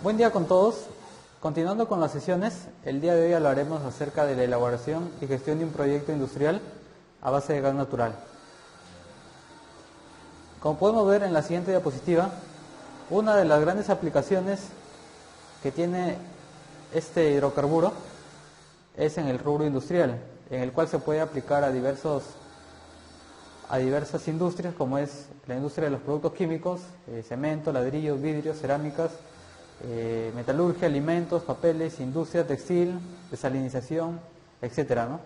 Buen día con todos. Continuando con las sesiones, el día de hoy hablaremos acerca de la elaboración y gestión de un proyecto industrial a base de gas natural. Como podemos ver en la siguiente diapositiva, una de las grandes aplicaciones que tiene este hidrocarburo es en el rubro industrial, en el cual se puede aplicar a diversas industrias, como es la industria de los productos químicos, cemento, ladrillos, vidrios, cerámicas, metalurgia, alimentos, papeles, industria textil, desalinización, etcétera, ¿no?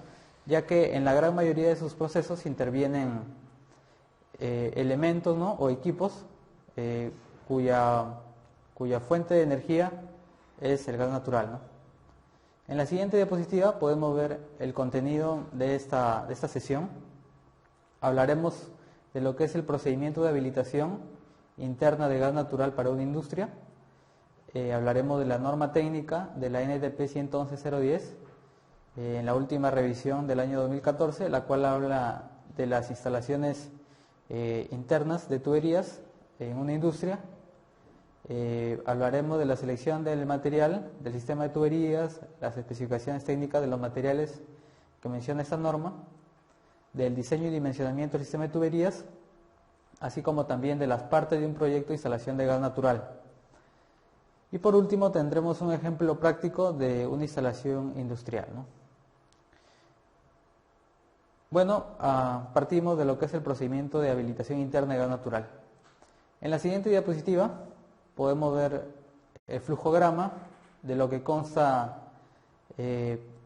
Ya que en la gran mayoría de sus procesos intervienen elementos, ¿no?, o equipos cuya fuente de energía es el gas natural, ¿no? En la siguiente diapositiva podemos ver el contenido de esta sesión. Hablaremos de lo que es el procedimiento de habilitación interna de gas natural para una industria. Hablaremos de la norma técnica de la NTP 111-010 en la última revisión del año 2014, la cual habla de las instalaciones internas de tuberías en una industria. Hablaremos de la selección del material, del sistema de tuberías, las especificaciones técnicas de los materiales que menciona esta norma, del diseño y dimensionamiento del sistema de tuberías, así como también de las partes de un proyecto de instalación de gas natural. Y por último tendremos un ejemplo práctico de una instalación industrial, ¿no? Bueno, partimos de lo que es el procedimiento de habilitación interna de gas natural. En la siguiente diapositiva podemos ver el flujograma de lo que consta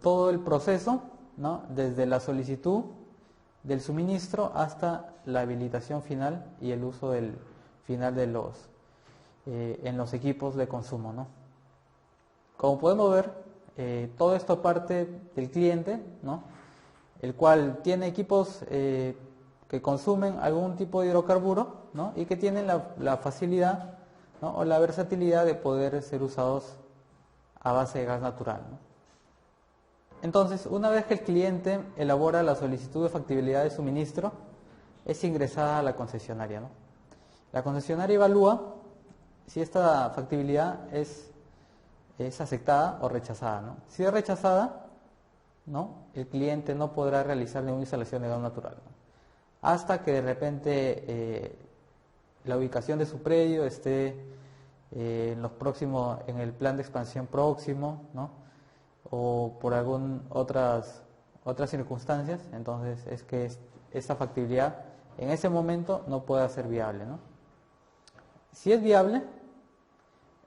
todo el proceso, ¿no?, desde la solicitud del suministro hasta la habilitación final y el uso del final de en los equipos de consumo, ¿no? Como podemos ver, todo esto parte del cliente, ¿no?, el cual tiene equipos que consumen algún tipo de hidrocarburo, ¿no?, y que tienen la facilidad, ¿no?, o la versatilidad de poder ser usados a base de gas natural, ¿no? Entonces, una vez que el cliente elabora la solicitud de factibilidad de suministro, es ingresada a la concesionaria, ¿no? La concesionaria evalúa si esta factibilidad es aceptada o rechazada, ¿no? Si es rechazada, ¿no?, el cliente no podrá realizar ninguna instalación de gas natural, ¿no?, hasta que de repente la ubicación de su predio esté en el plan de expansión próximo, ¿no?, o por otras circunstancias. Entonces es que esa factibilidad en ese momento no pueda ser viable, ¿no? Si es viable,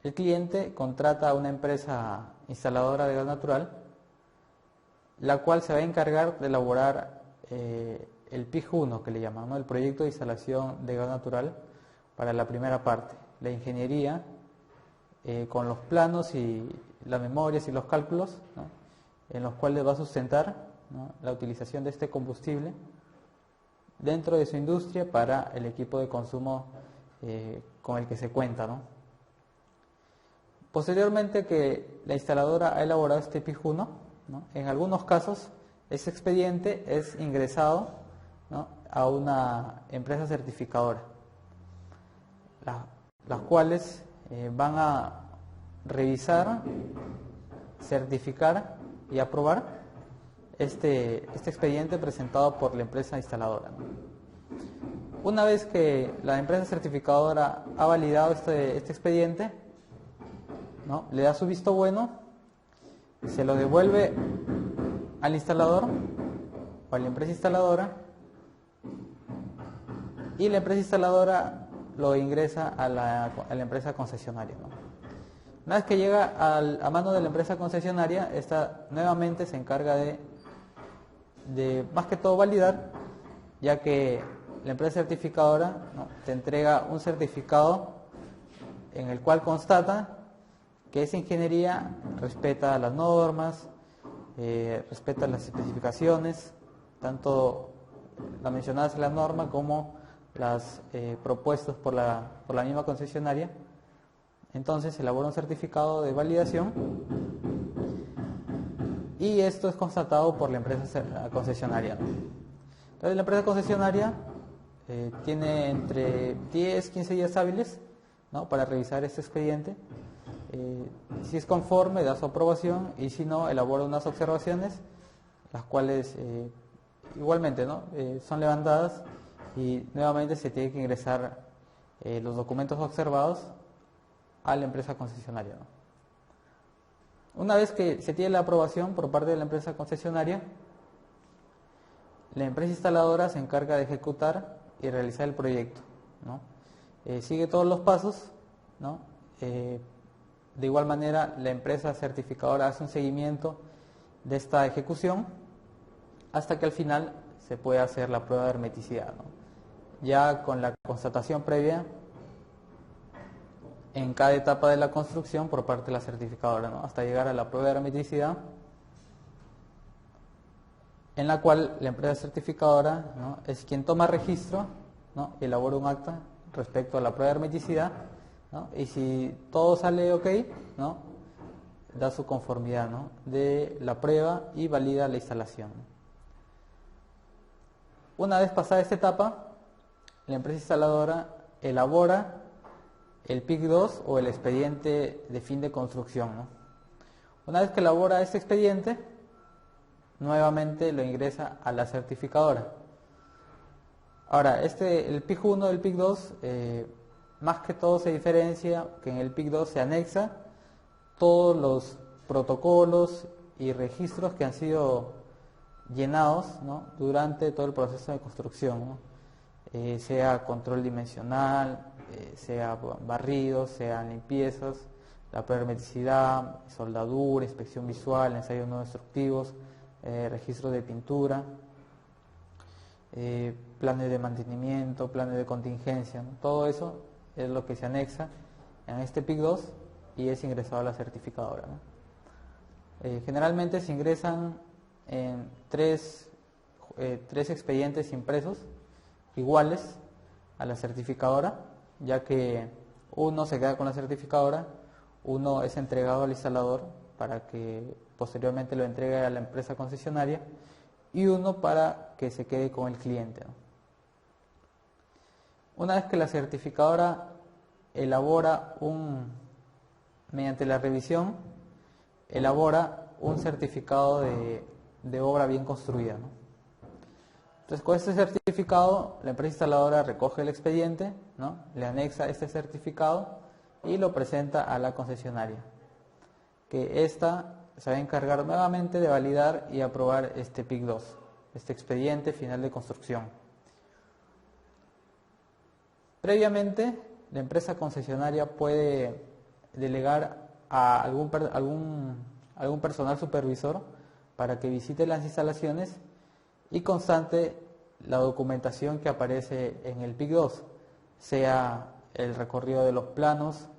el cliente contrata a una empresa instaladora de gas natural, la cual se va a encargar de elaborar el PIJ-1, que le llaman, ¿no?, el proyecto de instalación de gas natural para la primera parte, la ingeniería, con los planos y las memorias y los cálculos, ¿no?, en los cuales va a sustentar, ¿no?, la utilización de este combustible dentro de su industria para el equipo de consumo con el que se cuenta, ¿no? Posteriormente que la instaladora ha elaborado este PIJ-1, ¿no?, en algunos casos ese expediente es ingresado, ¿no?, a una empresa certificadora, las cuales van a revisar, certificar y aprobar este expediente presentado por la empresa instaladora, ¿no? Una vez que la empresa certificadora ha validado este expediente, ¿no?, le da su visto bueno, se lo devuelve al instalador o a la empresa instaladora, y la empresa instaladora lo ingresa a la empresa concesionaria, ¿no? Una vez que llega a mano de la empresa concesionaria, esta nuevamente se encarga de más que todo validar, ya que la empresa certificadora, ¿no?, te entrega un certificado en el cual constata que esa ingeniería respeta las normas, respeta las especificaciones, tanto las mencionadas en la norma como las propuestas por la misma concesionaria. Entonces se elabora un certificado de validación y esto es constatado por la empresa concesionaria, ¿no? Entonces la empresa concesionaria tiene entre 10 15 días hábiles, ¿no?, para revisar este expediente Si es conforme, da su aprobación, y si no, elabora unas observaciones, las cuales igualmente, ¿no? Son levantadas y nuevamente se tiene que ingresar los documentos observados a la empresa concesionaria, ¿no? Una vez que se tiene la aprobación por parte de la empresa concesionaria, la empresa instaladora se encarga de ejecutar y realizar el proyecto, ¿no? Sigue todos los pasos, ¿no? De igual manera, la empresa certificadora hace un seguimiento de esta ejecución hasta que al final se puede hacer la prueba de hermeticidad, ¿no? Ya con la constatación previa en cada etapa de la construcción por parte de la certificadora, ¿no? Hasta llegar a la prueba de hermeticidad, en la cual la empresa certificadora, ¿no?, es quien toma registro, ¿no?, y elabora un acta respecto a la prueba de hermeticidad, ¿no? Y si todo sale ok, ¿no?, da su conformidad, ¿no?, de la prueba y valida la instalación. Una vez pasada esta etapa, la empresa instaladora elabora el PIC 2 o el expediente de fin de construcción, ¿no? Una vez que elabora este expediente, nuevamente lo ingresa a la certificadora. Ahora, el PIC 1 del PIC 2, más que todo se diferencia que en el PIC 2 se anexa todos los protocolos y registros que han sido llenados, ¿no?, durante todo el proceso de construcción, ¿no? Sea control dimensional, sea barridos, sean limpiezas, la prueba de hermeticidad, soldadura, inspección visual, ensayos no destructivos, registro de pintura, planes de mantenimiento, planes de contingencia, ¿no? Todo eso es lo que se anexa en este PIC 2 y es ingresado a la certificadora, ¿no? Generalmente se ingresan en tres expedientes impresos iguales a la certificadora, ya que uno se queda con la certificadora, uno es entregado al instalador para que posteriormente lo entregue a la empresa concesionaria y uno para que se quede con el cliente, ¿no? Una vez que la certificadora elabora mediante la revisión, elabora un certificado de obra bien construida, ¿no? Entonces, con este certificado, la empresa instaladora recoge el expediente, ¿no?, le anexa este certificado y lo presenta a la concesionaria, que ésta se va a encargar nuevamente de validar y aprobar este PIC 2, este expediente final de construcción. Previamente, la empresa concesionaria puede delegar a algún personal supervisor para que visite las instalaciones y constante la documentación que aparece en el PIC 2, sea el recorrido de los planos,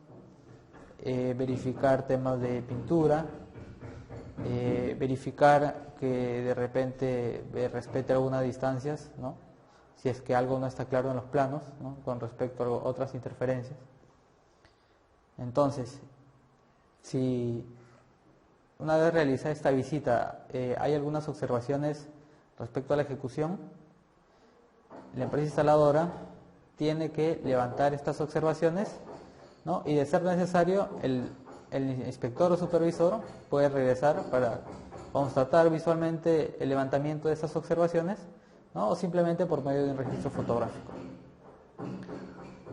verificar temas de pintura, verificar que de repente respete algunas distancias, ¿no?, si es que algo no está claro en los planos, ¿no?, con respecto a otras interferencias. Entonces, si una vez realizada esta visita hay algunas observaciones respecto a la ejecución, la empresa instaladora tiene que levantar estas observaciones, ¿no?, y de ser necesario el inspector o supervisor puede regresar para constatar visualmente el levantamiento de estas observaciones, ¿no?, o simplemente por medio de un registro fotográfico.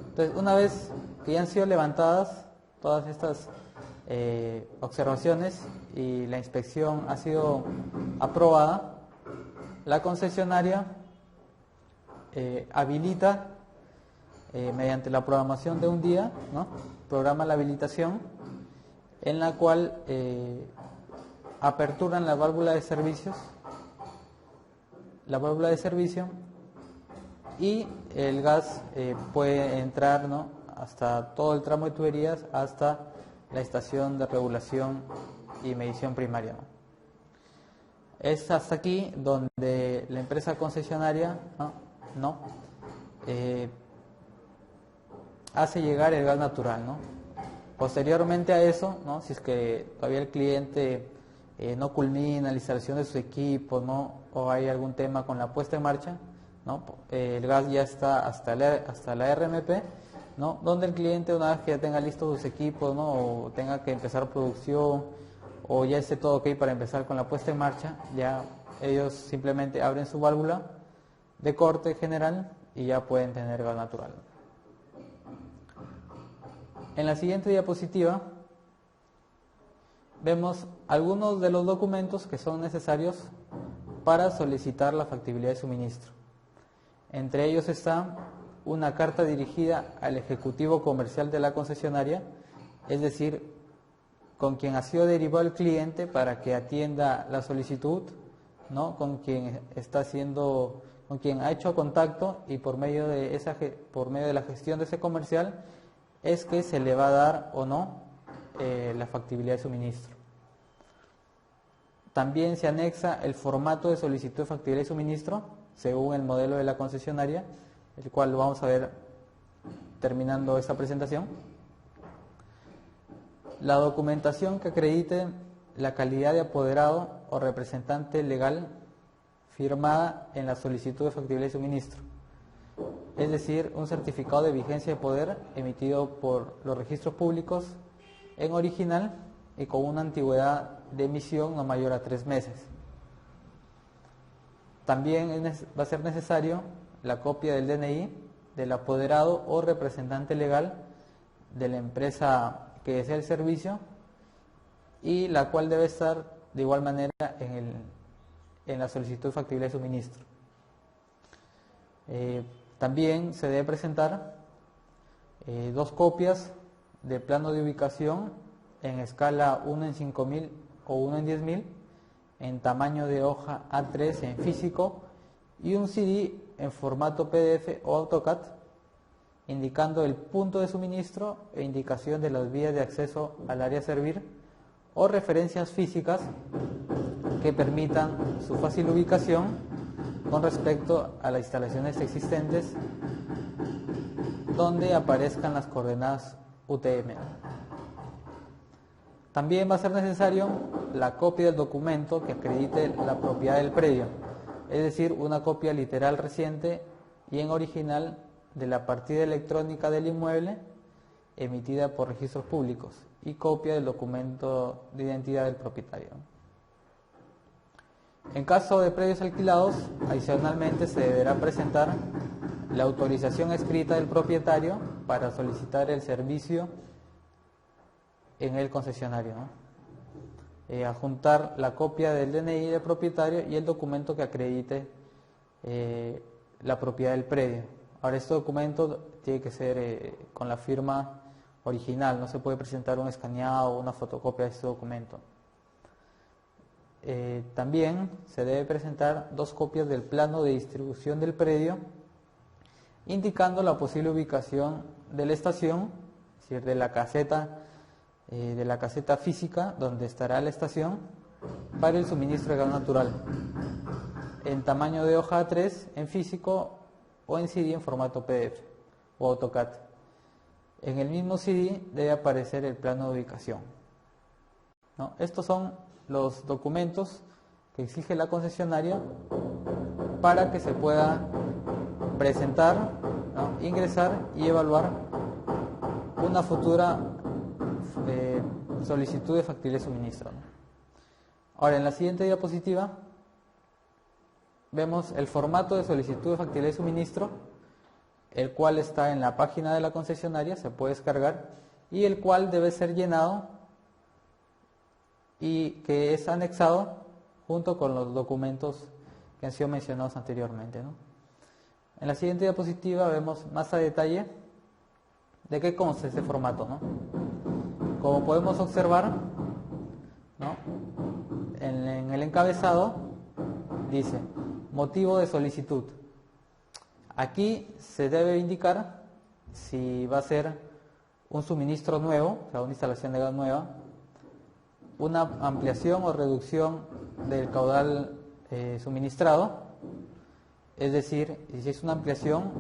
Entonces, una vez que ya han sido levantadas todas estas observaciones y la inspección ha sido aprobada, la concesionaria habilita mediante la programación de un día, ¿no?, programa la habilitación en la cual aperturan la válvula de servicio y el gas puede entrar, ¿no?, hasta todo el tramo de tuberías hasta la estación de regulación y medición primaria, ¿no? Es hasta aquí donde la empresa concesionaria hace llegar el gas natural, ¿no? Posteriormente a eso, ¿no?, si es que todavía el cliente no culmina la instalación de sus equipos, ¿no?, o hay algún tema con la puesta en marcha, ¿no?, el gas ya está hasta la RMP ¿no? Donde el cliente, una vez que ya tenga listos sus equipos, ¿no? O tenga que empezar producción, o ya esté todo ok para empezar con la puesta en marcha, ya ellos simplemente abren su válvula de corte general y ya pueden tener gas natural. En la siguiente diapositiva vemos algunos de los documentos que son necesarios para solicitar la factibilidad de suministro. Entre ellos está una carta dirigida al ejecutivo comercial de la concesionaria, es decir, con quien ha sido derivado el cliente para que atienda la solicitud, ¿no? Con quien ha hecho contacto, y por medio de la gestión de ese comercial es que se le va a dar o no la factibilidad de suministro. También se anexa el formato de solicitud de factibilidad de suministro según el modelo de la concesionaria, el cual lo vamos a ver terminando esta presentación. La documentación que acredite la calidad de apoderado o representante legal firmada en la solicitud de factibilidad de suministro, es decir, un certificado de vigencia de poder emitido por los registros públicos en original y con una antigüedad de emisión no mayor a 3 meses. También va a ser necesario la copia del DNI del apoderado o representante legal de la empresa que desea el servicio, y la cual debe estar de igual manera en la solicitud de factibilidad de suministro. También se debe presentar 2 copias de plano de ubicación en escala 1 en 5000 o 1 en 10000 en tamaño de hoja A3 en físico, y un CD en formato PDF o AutoCAD indicando el punto de suministro e indicación de las vías de acceso al área a servir, o referencias físicas que permitan su fácil ubicación con respecto a las instalaciones existentes donde aparezcan las coordenadas UTM. También va a ser necesario la copia del documento que acredite la propiedad del predio, es decir, una copia literal reciente y en original de la partida electrónica del inmueble emitida por registros públicos, y copia del documento de identidad del propietario. En caso de predios alquilados, adicionalmente se deberá presentar la autorización escrita del propietario para solicitar el servicio en el concesionario, ¿no? Adjuntar la copia del DNI del propietario y el documento que acredite la propiedad del predio. Ahora, este documento tiene que ser con la firma original, no se puede presentar un escaneado o una fotocopia de este documento. También se debe presentar 2 copias del plano de distribución del predio, indicando la posible ubicación de la estación, es decir, de la caseta física donde estará la estación para el suministro de gas natural, en tamaño de hoja A3 en físico o en CD en formato PDF o AutoCAD. En el mismo CD debe aparecer el plano de ubicación, ¿no? Estos son los documentos que exige la concesionaria para que se pueda presentar, ¿no?, ingresar y evaluar una futura solicitud de factibilidad de suministro, ¿no? Ahora, en la siguiente diapositiva vemos el formato de solicitud de factibilidad de suministro, el cual está en la página de la concesionaria, se puede descargar, y el cual debe ser llenado y que es anexado junto con los documentos que han sido mencionados anteriormente, ¿no? En la siguiente diapositiva vemos más a detalle de qué consta este formato, ¿no? Como podemos observar, ¿no?, en el encabezado dice motivo de solicitud. Aquí se debe indicar si va a ser un suministro nuevo, o sea, una instalación de gas nueva, una ampliación o reducción del caudal suministrado, es decir, si es una ampliación,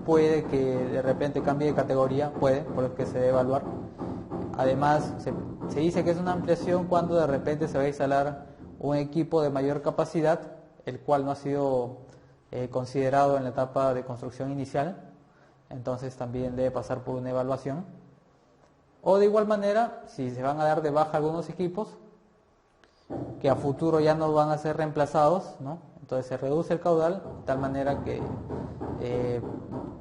puede que de repente cambie de categoría, por lo que se debe evaluar. Además, se dice que es una ampliación cuando de repente se va a instalar un equipo de mayor capacidad, el cual no ha sido considerado en la etapa de construcción inicial. entonces también debe pasar por una evaluación. O de igual manera, si se van a dar de baja algunos equipos que a futuro ya no van a ser reemplazados, ¿no? Entonces se reduce el caudal de tal manera que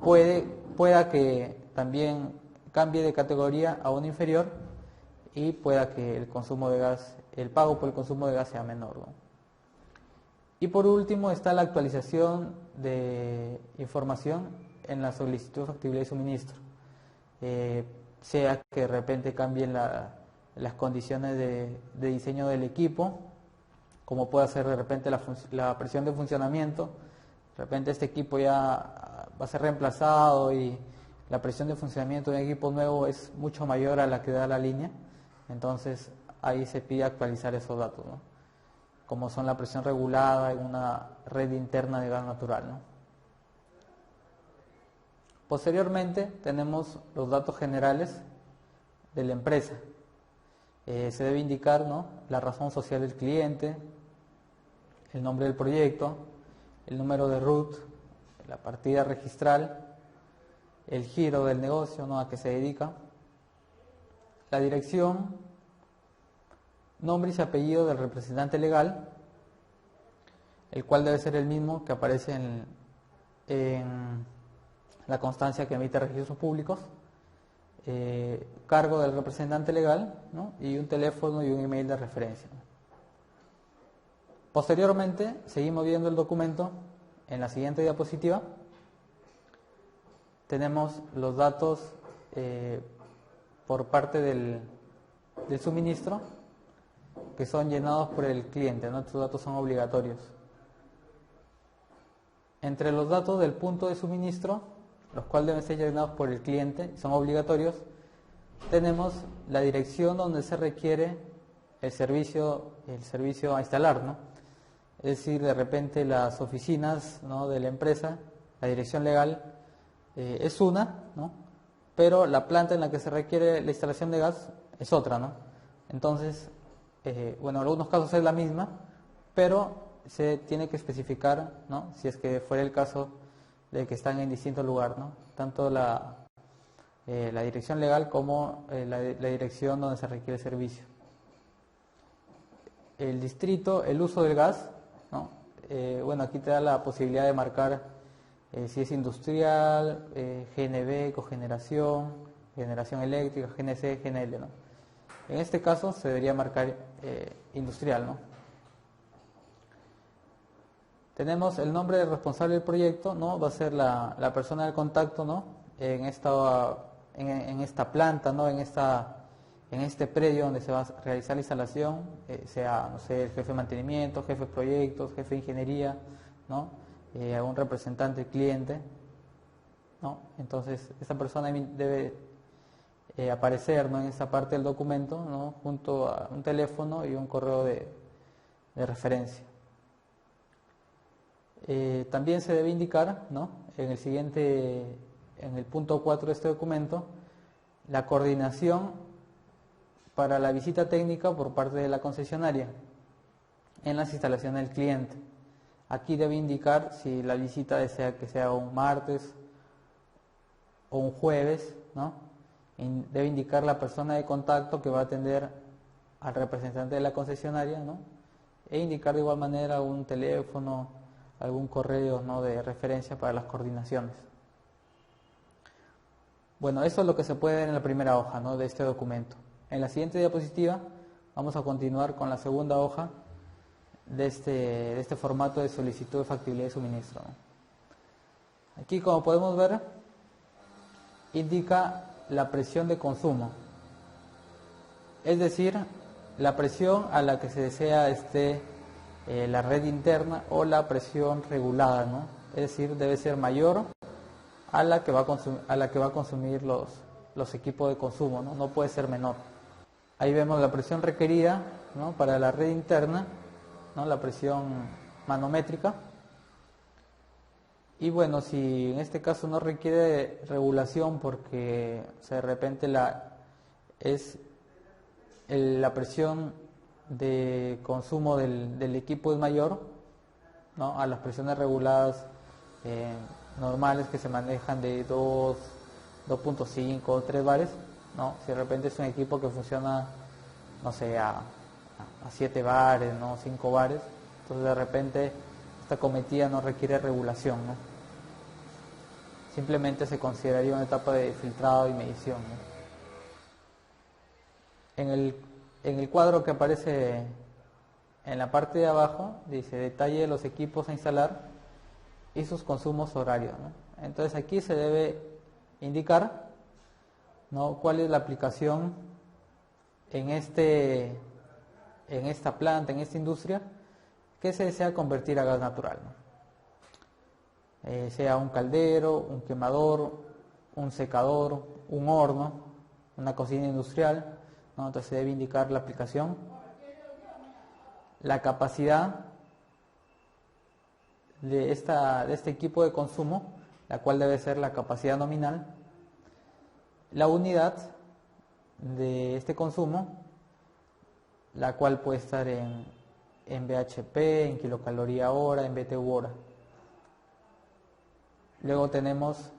pueda que también cambie de categoría a una inferior y pueda que el consumo de gas, el pago por el consumo de gas sea menor, ¿no? Y por último está la actualización de información en la solicitud de factibilidad y suministro. Sea que de repente cambien las condiciones de diseño del equipo, como puede ser de repente la presión de funcionamiento. De repente este equipo ya va a ser reemplazado y la presión de funcionamiento de un equipo nuevo es mucho mayor a la que da la línea, entonces ahí se pide actualizar esos datos, ¿no? Como son la presión regulada en una red interna de gas natural, ¿no? Posteriormente tenemos los datos generales de la empresa. Se debe indicar, ¿no?, la razón social del cliente, el nombre del proyecto, el número de RUT, la partida registral, el giro del negocio, ¿no?, a que se dedica, la dirección, nombre y apellido del representante legal, el cual debe ser el mismo que aparece en la constancia que emite Registros Públicos, cargo del representante legal, ¿no?, y un teléfono y un email de referencia. Posteriormente, seguimos viendo el documento. En la siguiente diapositiva tenemos los datos por parte del suministro, que son llenados por el cliente, ¿no? Estos datos son obligatorios. Entre los datos del punto de suministro, los cuales deben ser llenados por el cliente, son obligatorios, tenemos la dirección donde se requiere el servicio a instalar, ¿no? Es decir, de repente las oficinas, ¿no?, de la empresa, la dirección legal es una, ¿no?, pero la planta en la que se requiere la instalación de gas es otra, ¿no? Entonces, bueno, en algunos casos es la misma, pero se tiene que especificar, ¿no?, si es que fuera el caso de que están en distinto lugar, ¿no?, tanto la dirección legal como la dirección donde se requiere el servicio. El distrito, el uso del gas, ¿no? Bueno, aquí te da la posibilidad de marcar si es industrial, GNB, cogeneración, generación eléctrica, GNC, GNL, ¿no? En este caso se debería marcar industrial, ¿no? Tenemos el nombre del responsable del proyecto, ¿no? Va a ser la persona de contacto, ¿no?, en esta planta, ¿no?, en este predio donde se va a realizar la instalación, sea, no sé, el jefe de mantenimiento, jefe de proyectos, jefe de ingeniería, ¿no?, algún representante del cliente, ¿no? Entonces, esta persona debe aparecer, ¿no?, en esa parte del documento, ¿no?, junto a un teléfono y un correo de referencia. También se debe indicar, ¿no?, en el punto 4 de este documento, la coordinación para la visita técnica por parte de la concesionaria en las instalaciones del cliente. Aquí debe indicar si la visita desea que sea un martes o un jueves, ¿no? Debe indicar la persona de contacto que va a atender al representante de la concesionaria, ¿no?, e indicar de igual manera un teléfono, algún correo, ¿no?, de referencia para las coordinaciones. Bueno, eso es lo que se puede ver en la primera hoja, ¿no?, de este documento. En la siguiente diapositiva vamos a continuar con la segunda hoja de este formato de solicitud de factibilidad de suministro, ¿no? Aquí, como podemos ver, indica la presión de consumo, es decir, la presión a la que se desea la red interna o la presión regulada, ¿no? Es decir, debe ser mayor a la que va a consumir los equipos de consumo, ¿no? No puede ser menor. Ahí vemos la presión requerida, ¿no?, para la red interna, ¿no?, la presión manométrica. Y bueno, si en este caso no requiere regulación porque, o sea, de repente la presión de consumo del equipo es mayor, ¿no?, a las presiones reguladas normales que se manejan de 2, 2.5 o 3 bares, ¿no? Si de repente es un equipo que funciona, no sé, a 7 bares, ¿no? 5 bares, entonces de repente esta cometida no requiere regulación, ¿no? Simplemente se consideraría una etapa de filtrado y medición, ¿no? En el cuadro que aparece en la parte de abajo dice detalle de los equipos a instalar y sus consumos horarios, ¿no? Entonces aquí se debe indicar, ¿no?, cuál es la aplicación en esta planta, en esta industria que se desea convertir a gas natural, ¿no? Sea un caldero, un quemador, un secador, un horno, una cocina industrial, ¿no? Entonces se debe indicar la aplicación, la capacidad de este equipo de consumo, la cual debe ser la capacidad nominal, la unidad de este consumo, la cual puede estar en bhp, en kilocaloría hora, en BTU hora. Luego tenemos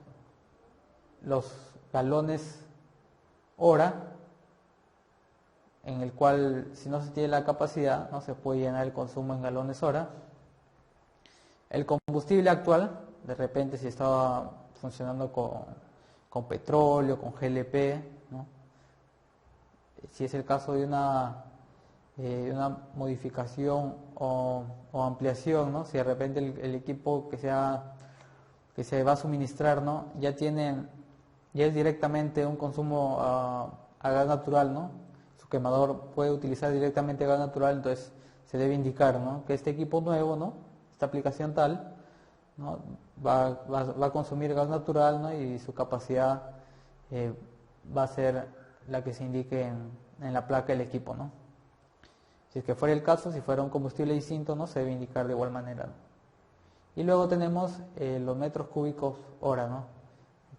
los galones hora, en el cual si no se tiene la capacidad no se puede llenar el consumo en galones hora. El combustible actual, de repente si estaba funcionando con petróleo, con GLP, ¿no? Si es el caso de una modificación o ampliación, ¿no? Si de repente el equipo que se va a suministrar, ¿no?, ya es directamente un consumo a gas natural, ¿no? Su quemador puede utilizar directamente gas natural, entonces se debe indicar, ¿no?, que este equipo nuevo, ¿no?, esta aplicación tal, ¿no?, va a consumir gas natural, ¿no?, y su capacidad va a ser la que se indique en la placa del equipo, ¿no? Si es que fuera el caso, si fuera un combustible distinto, ¿no?, se debe indicar de igual manera, ¿no? Y luego tenemos los metros cúbicos hora, ¿no?,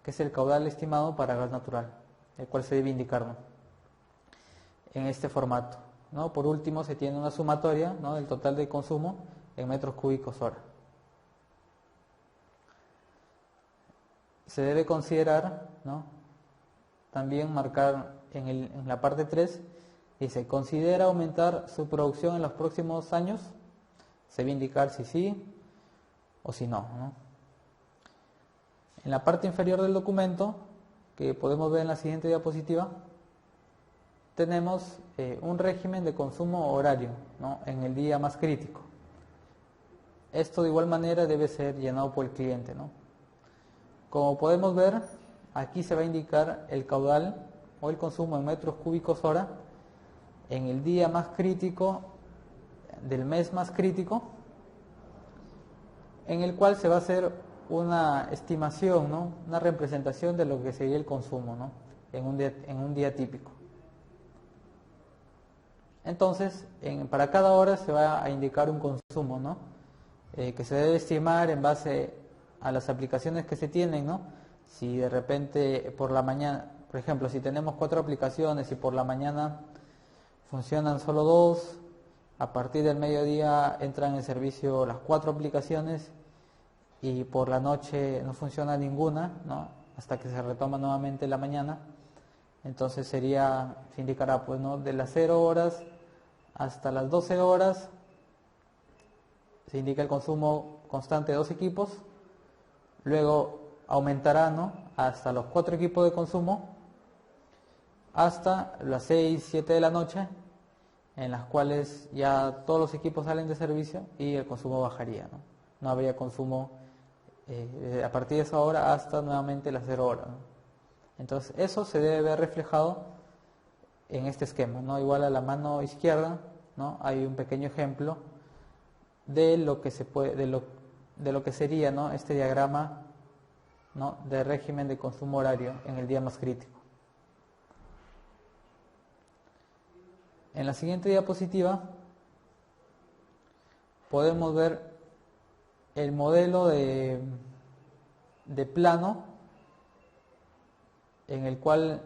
que es el caudal estimado para gas natural, el cual se debe indicar, ¿no?, en este formato, ¿no? Por último, se tiene una sumatoria, ¿no?, del total de consumo en metros cúbicos hora. Se debe considerar, ¿no?, también marcar en la parte 3, dice, ¿considera aumentar su producción en los próximos años? Se debe indicar si sí o si no, ¿no? En la parte inferior del documento, que podemos ver en la siguiente diapositiva, tenemos un régimen de consumo horario, ¿no?, en el día más crítico. Esto de igual manera debe ser llenado por el cliente, ¿no? Como podemos ver, aquí se va a indicar el caudal o el consumo en metros cúbicos hora en el día más crítico del mes más crítico, en el cual se va a hacer una estimación, ¿no?, una representación de lo que sería el consumo, ¿no?, en un día típico. Entonces, para cada hora se va a indicar un consumo, ¿no?, que se debe estimar en base a las aplicaciones que se tienen, ¿no? Si de repente por la mañana, por ejemplo, si tenemos 4 aplicaciones y por la mañana funcionan solo 2, a partir del mediodía entran en servicio las 4 aplicaciones y por la noche no funciona ninguna, ¿no?, hasta que se retoma nuevamente la mañana. Entonces se indicará, pues, ¿no?, de las 0 horas hasta las 12 horas se indica el consumo constante de 2 equipos, luego aumentará, ¿no?, hasta los 4 equipos de consumo, hasta las 6, 7 de la noche, en las cuales ya todos los equipos salen de servicio y el consumo bajaría, ¿no? No habría consumo a partir de esa hora hasta nuevamente las 0 horas, ¿no? Entonces eso se debe ver reflejado en este esquema, ¿no? Igual a la mano izquierda, ¿no?, hay un pequeño ejemplo de lo que de lo que sería, ¿no?, este diagrama, ¿no?, de régimen de consumo horario en el día más crítico. En la siguiente diapositiva podemos ver el modelo de plano en el cual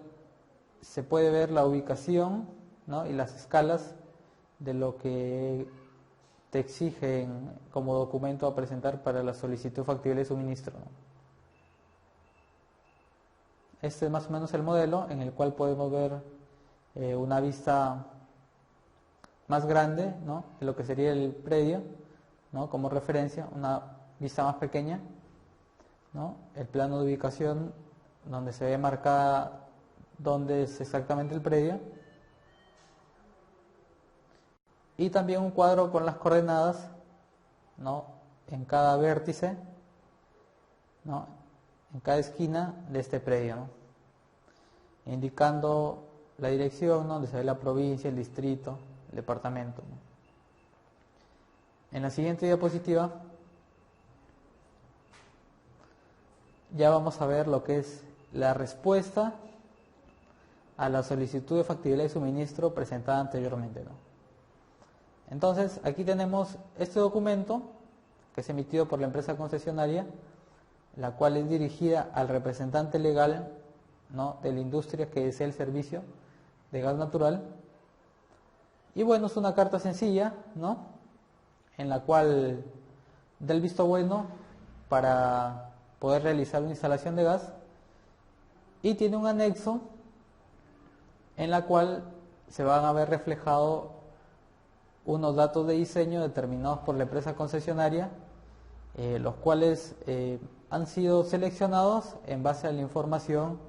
se puede ver la ubicación, ¿no?, y las escalas de lo que te exigen como documento a presentar para la solicitud factible de suministro, ¿no? Este es más o menos el modelo en el cual podemos ver una vista más grande, ¿no?, de lo que sería el predio, ¿no?, como referencia, una vista más pequeña, ¿no?, el plano de ubicación donde se ve marcada dónde es exactamente el predio, y también un cuadro con las coordenadas, ¿no?, en cada vértice, ¿no?, en cada esquina de este predio, ¿no?, indicando la dirección, ¿no?, donde se ve la provincia, el distrito, el departamento, ¿no? En la siguiente diapositiva ya vamos a ver lo que es la respuesta a la solicitud de factibilidad de suministro presentada anteriormente, ¿no? Entonces, aquí tenemos este documento que es emitido por la empresa concesionaria, la cual es dirigida al representante legal, ¿no?, de la industria que desea el servicio de gas natural. Y bueno, es una carta sencilla, ¿no?, en la cual da el visto bueno para poder realizar una instalación de gas, y tiene un anexo en la cual se van a ver reflejados unos datos de diseño determinados por la empresa concesionaria, los cuales han sido seleccionados en base a la información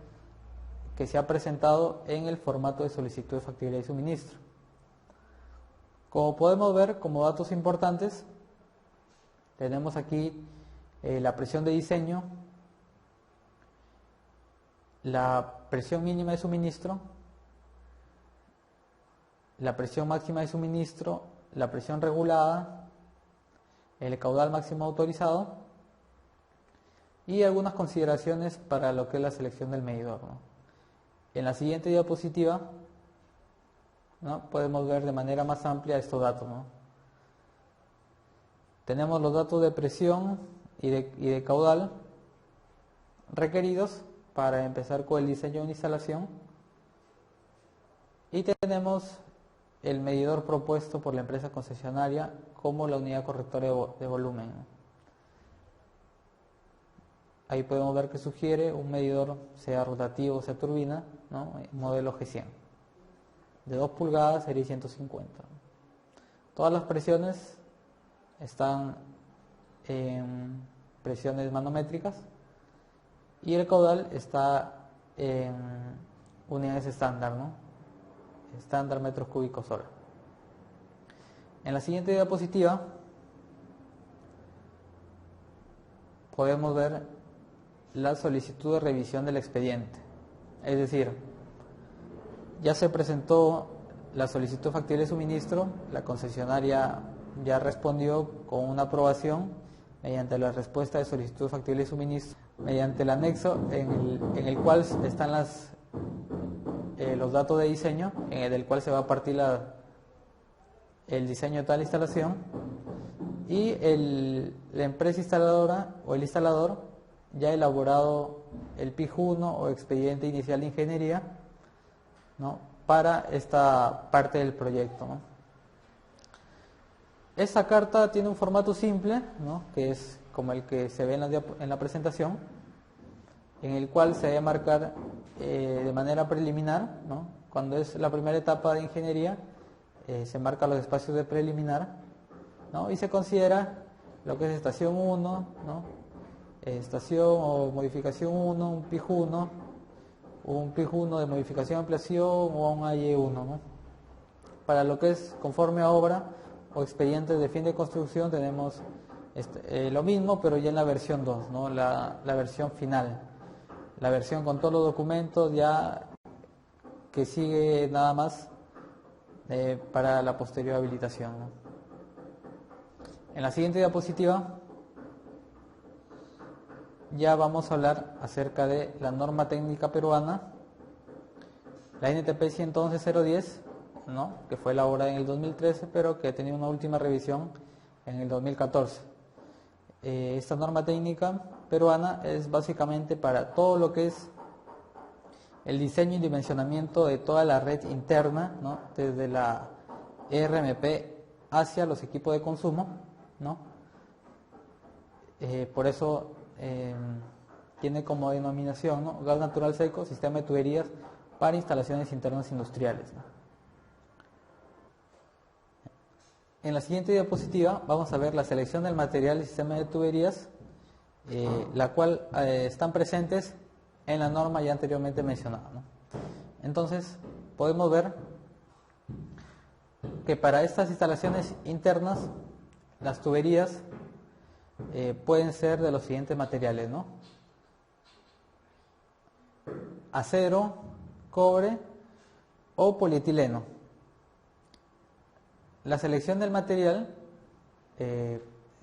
que se ha presentado en el formato de solicitud de factibilidad de suministro. Como podemos ver, como datos importantes, tenemos aquí la presión de diseño, la presión mínima de suministro, la presión máxima de suministro, la presión regulada, el caudal máximo autorizado y algunas consideraciones para lo que es la selección del medidor, ¿no? En la siguiente diapositiva, ¿no?, podemos ver de manera más amplia estos datos, ¿no? Tenemos los datos de presión y de caudal requeridos para empezar con el diseño de una instalación, y tenemos el medidor propuesto por la empresa concesionaria como la unidad correctora de volumen, ¿no? Ahí podemos ver que sugiere un medidor, sea rotativo o sea turbina, ¿no?, modelo G100, de 2 pulgadas, serie 150. Todas las presiones están en presiones manométricas y el caudal está en unidades estándar, ¿no?, estándar metros cúbicos hora. En la siguiente diapositiva podemos ver la solicitud de revisión del expediente. Es decir, ya se presentó la solicitud de factibilidad de suministro, la concesionaria ya respondió con una aprobación mediante la respuesta de solicitud de factibilidad de suministro, mediante el anexo en el cual están los datos de diseño, del cual se va a partir el diseño de tal instalación, y la empresa instaladora o el instalador ya ha elaborado el PIJ-1 o expediente inicial de ingeniería, ¿no?, para esta parte del proyecto, ¿no? Esta carta tiene un formato simple, ¿no?, que es como el que se ve en la presentación, en el cual se debe marcar de manera preliminar, ¿no?, cuando es la primera etapa de ingeniería, se marcan los espacios de preliminar, ¿no?, y se considera lo que es estación 1, ¿no?, estación o modificación 1, un PIJ-1, un PIJ-1 de modificación ampliación o un AY1, ¿no? Para lo que es conforme a obra o expedientes de fin de construcción tenemos lo mismo, pero ya en la versión 2, ¿no?, la versión final, la versión con todos los documentos ya que sigue nada más para la posterior habilitación, ¿no? En la siguiente diapositiva ya vamos a hablar acerca de la norma técnica peruana, la NTP 111-010, ¿no?, que fue elaborada en el 2013, pero que ha tenido una última revisión en el 2014. Esta norma técnica peruana es básicamente para todo lo que es el diseño y dimensionamiento de toda la red interna, ¿no?, desde la RMP hacia los equipos de consumo, ¿no? Por eso tiene como denominación, ¿no?, gas natural seco, sistema de tuberías para instalaciones internas industriales, ¿no? En la siguiente diapositiva vamos a ver la selección del material y sistema de tuberías, la cual están presentes en la norma ya anteriormente mencionada, ¿no? Entonces, podemos ver que para estas instalaciones internas, las tuberías pueden ser de los siguientes materiales, ¿no? Acero, cobre o polietileno. La selección del material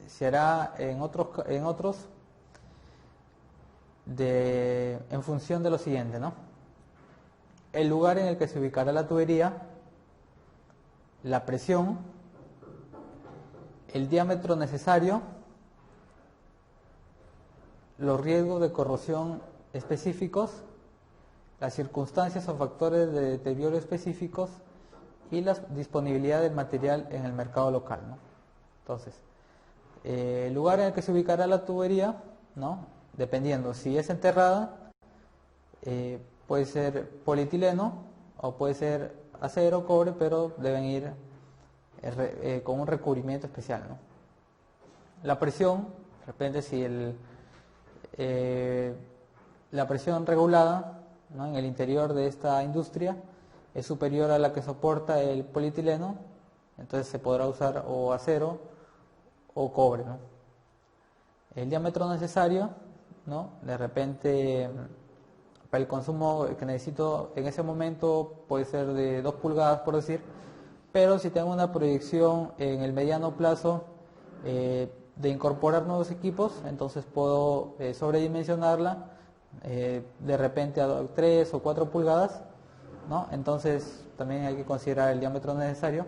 se hará en otros en función de lo siguiente, ¿no? El lugar en el que se ubicará la tubería, la presión, el diámetro necesario, los riesgos de corrosión específicos, las circunstancias o factores de deterioro específicos y la disponibilidad del material en el mercado local, ¿no? Entonces, el lugar en el que se ubicará la tubería, ¿no?, dependiendo si es enterrada, puede ser polietileno o puede ser acero o cobre, pero deben ir con un recubrimiento especial, ¿no? La presión, de repente si la presión regulada, ¿no?, en el interior de esta industria es superior a la que soporta el polietileno, entonces se podrá usar o acero o cobre, ¿no? El diámetro necesario, ¿no?, de repente para el consumo que necesito en ese momento puede ser de 2 pulgadas, por decir, pero si tengo una proyección en el mediano plazo de incorporar nuevos equipos, entonces puedo sobredimensionarla de repente a 3 o 4 pulgadas, ¿no? Entonces también hay que considerar el diámetro necesario.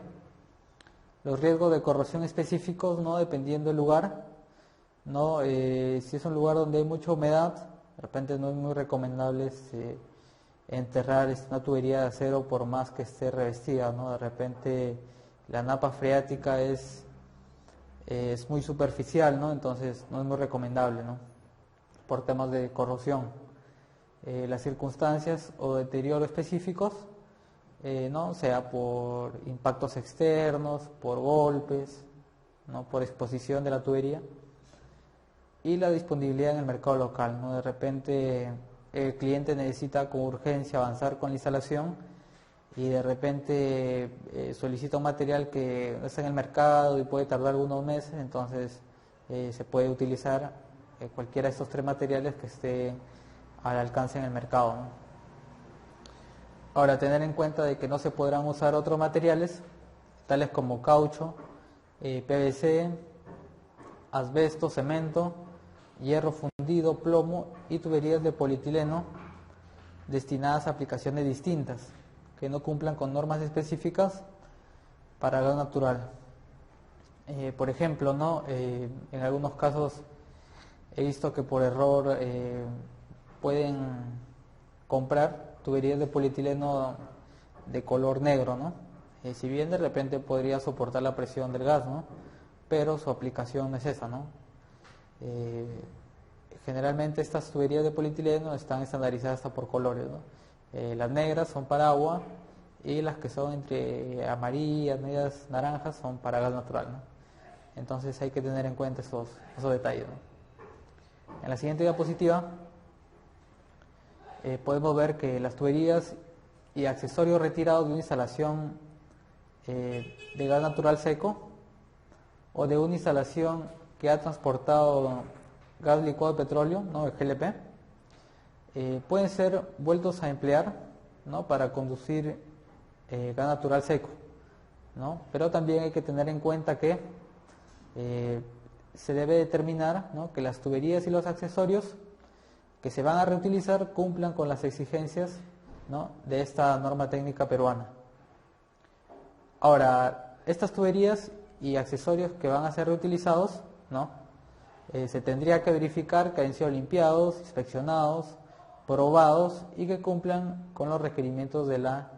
Los riesgos de corrosión específicos, ¿no?, dependiendo del lugar, ¿no? Si es un lugar donde hay mucha humedad, de repente no es muy recomendable enterrar una tubería de acero por más que esté revestida, ¿no? De repente la napa freática es muy superficial, ¿no? Entonces no es muy recomendable, ¿no?, por temas de corrosión. Las circunstancias o deterioro específicos, ¿no?, sea por impactos externos, por golpes, ¿no?, por exposición de la tubería, y la disponibilidad en el mercado local, ¿no? De repente el cliente necesita con urgencia avanzar con la instalación y de repente solicita un material que no está en el mercado y puede tardar algunos meses, entonces se puede utilizar cualquiera de estos 3 materiales que esté al alcance en el mercado, ¿no? Ahora, tener en cuenta de que no se podrán usar otros materiales tales como caucho, PVC, asbesto, cemento, hierro fundido, plomo y tuberías de polietileno destinadas a aplicaciones distintas que no cumplan con normas específicas para gas natural. Por ejemplo, ¿no?, en algunos casos he visto que por error pueden comprar tuberías de polietileno de color negro, ¿no? Si bien de repente podría soportar la presión del gas, ¿no?, pero su aplicación no es esa, ¿no? Generalmente estas tuberías de polietileno están estandarizadas hasta por colores, ¿no? Las negras son para agua y las que son entre amarillas, medias naranjas son para gas natural, ¿no? Entonces hay que tener en cuenta esos detalles, ¿no? En la siguiente diapositiva podemos ver que las tuberías y accesorios retirados de una instalación de gas natural seco o de una instalación que ha transportado gas licuado de petróleo, ¿no?, el GLP, pueden ser vueltos a emplear, ¿no?, para conducir gas natural seco, ¿no? Pero también hay que tener en cuenta que se debe determinar, ¿no?, que las tuberías y los accesorios que se van a reutilizar cumplan con las exigencias, ¿no?, de esta norma técnica peruana. Ahora, estas tuberías y accesorios que van a ser reutilizados, ¿no?, se tendría que verificar que hayan sido limpiados, inspeccionados, probados y que cumplan con los requerimientos de la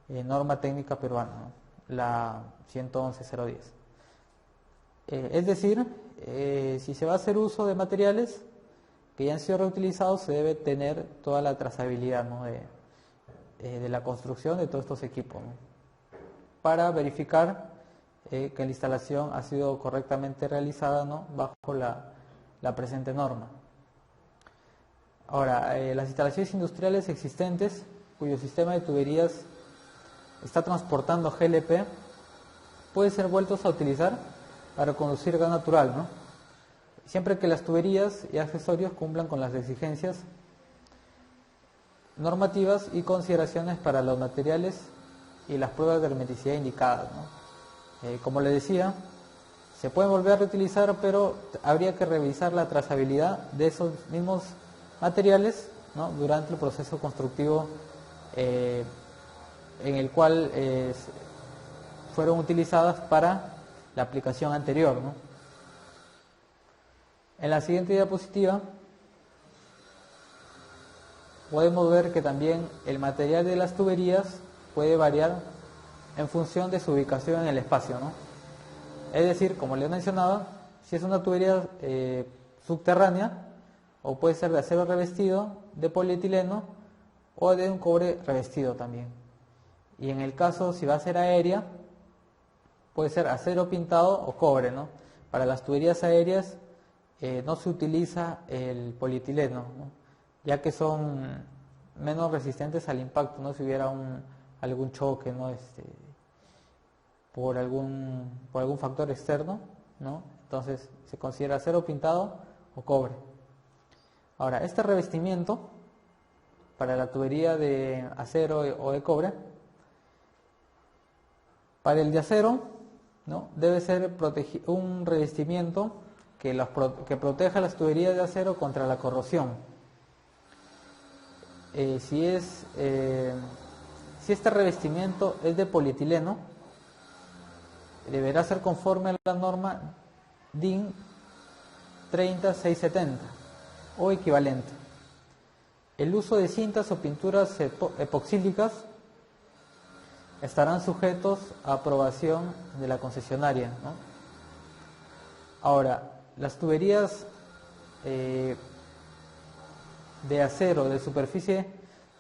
norma técnica peruana, ¿no?, la 111.010. Es decir, si se va a hacer uso de materiales que ya han sido reutilizados, se debe tener toda la trazabilidad, ¿no?, de la construcción de todos estos equipos, ¿no?, para verificar que la instalación ha sido correctamente realizada, ¿no?, bajo la presente norma. Ahora, las instalaciones industriales existentes cuyo sistema de tuberías está transportando GLP pueden ser vueltos a utilizar para conducir gas natural, ¿no?, siempre que las tuberías y accesorios cumplan con las exigencias normativas y consideraciones para los materiales y las pruebas de hermeticidad indicadas, ¿no? Como les decía, se pueden volver a reutilizar, pero habría que revisar la trazabilidad de esos mismos materiales, ¿no?, durante el proceso constructivo en el cual fueron utilizadas para la aplicación anterior, ¿no? En la siguiente diapositiva podemos ver que también el material de las tuberías puede variar en función de su ubicación en el espacio, ¿no? Es decir, como les mencionaba, si es una tubería subterránea, o puede ser de acero revestido, de polietileno o de un cobre revestido también. Y en el caso, si va a ser aérea, puede ser acero pintado o cobre, ¿no? Para las tuberías aéreas no se utiliza el polietileno, ¿no?, ya que son menos resistentes al impacto, ¿no?, si hubiera algún choque, ¿no?, por algún factor externo, ¿no? Entonces se considera acero pintado o cobre. Ahora, este revestimiento para la tubería de acero o de cobre, para el de acero, ¿no?, debe ser un revestimiento que proteja las tuberías de acero contra la corrosión. Si este revestimiento es de polietileno, deberá ser conforme a la norma DIN 30670 o equivalente. El uso de cintas o pinturas epoxílicas estarán sujetos a aprobación de la concesionaria, ¿no? Ahora, las tuberías de acero de superficie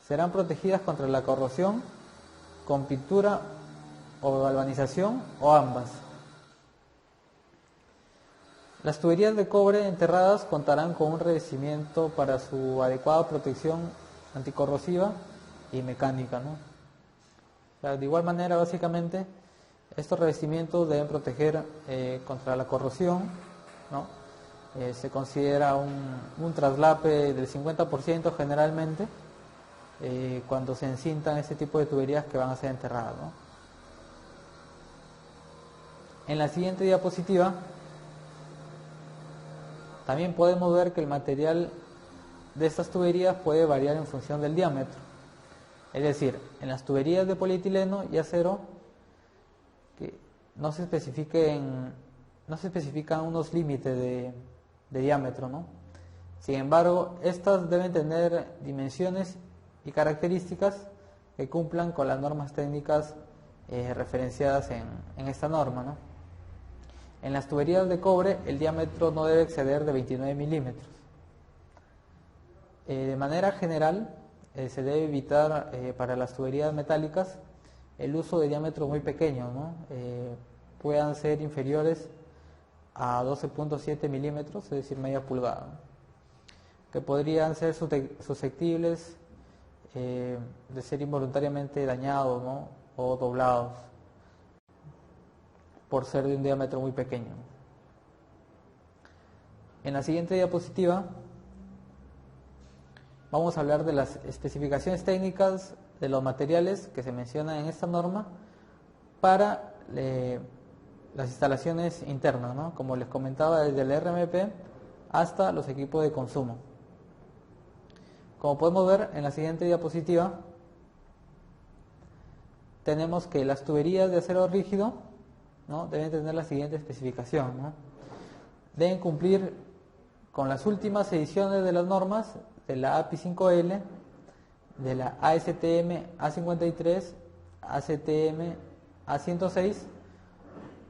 serán protegidas contra la corrosión con pintura o galvanización o ambas. Las tuberías de cobre enterradas contarán con un revestimiento para su adecuada protección anticorrosiva y mecánica, ¿no? O sea, de igual manera, básicamente, estos revestimientos deben proteger contra la corrosión, ¿no? Se considera un traslape del 50% generalmente cuando se encintan este tipo de tuberías que van a ser enterradas, ¿no? En la siguiente diapositiva también podemos ver que el material de estas tuberías puede variar en función del diámetro. Es decir, en las tuberías de polietileno y acero que no se especifican unos límites de diámetro, ¿no? Sin embargo, estas deben tener dimensiones y características que cumplan con las normas técnicas referenciadas en esta norma, ¿no? En las tuberías de cobre el diámetro no debe exceder de 29 milímetros. De manera general se debe evitar para las tuberías metálicas el uso de diámetros muy pequeños, ¿no? Puedan ser inferiores a 12.7 milímetros, es decir, media pulgada, ¿no?, que podrían ser susceptibles de ser involuntariamente dañados, ¿no?, o doblados por ser de un diámetro muy pequeño. En la siguiente diapositiva vamos a hablar de las especificaciones técnicas de los materiales que se mencionan en esta norma para las instalaciones internas, ¿no?, como les comentaba, desde el RMP hasta los equipos de consumo. Como podemos ver en la siguiente diapositiva, tenemos que las tuberías de acero rígido, ¿no?, deben tener la siguiente especificación, ¿no? Deben cumplir con las últimas ediciones de las normas de la API 5L, de la ASTM A53, ASTM A106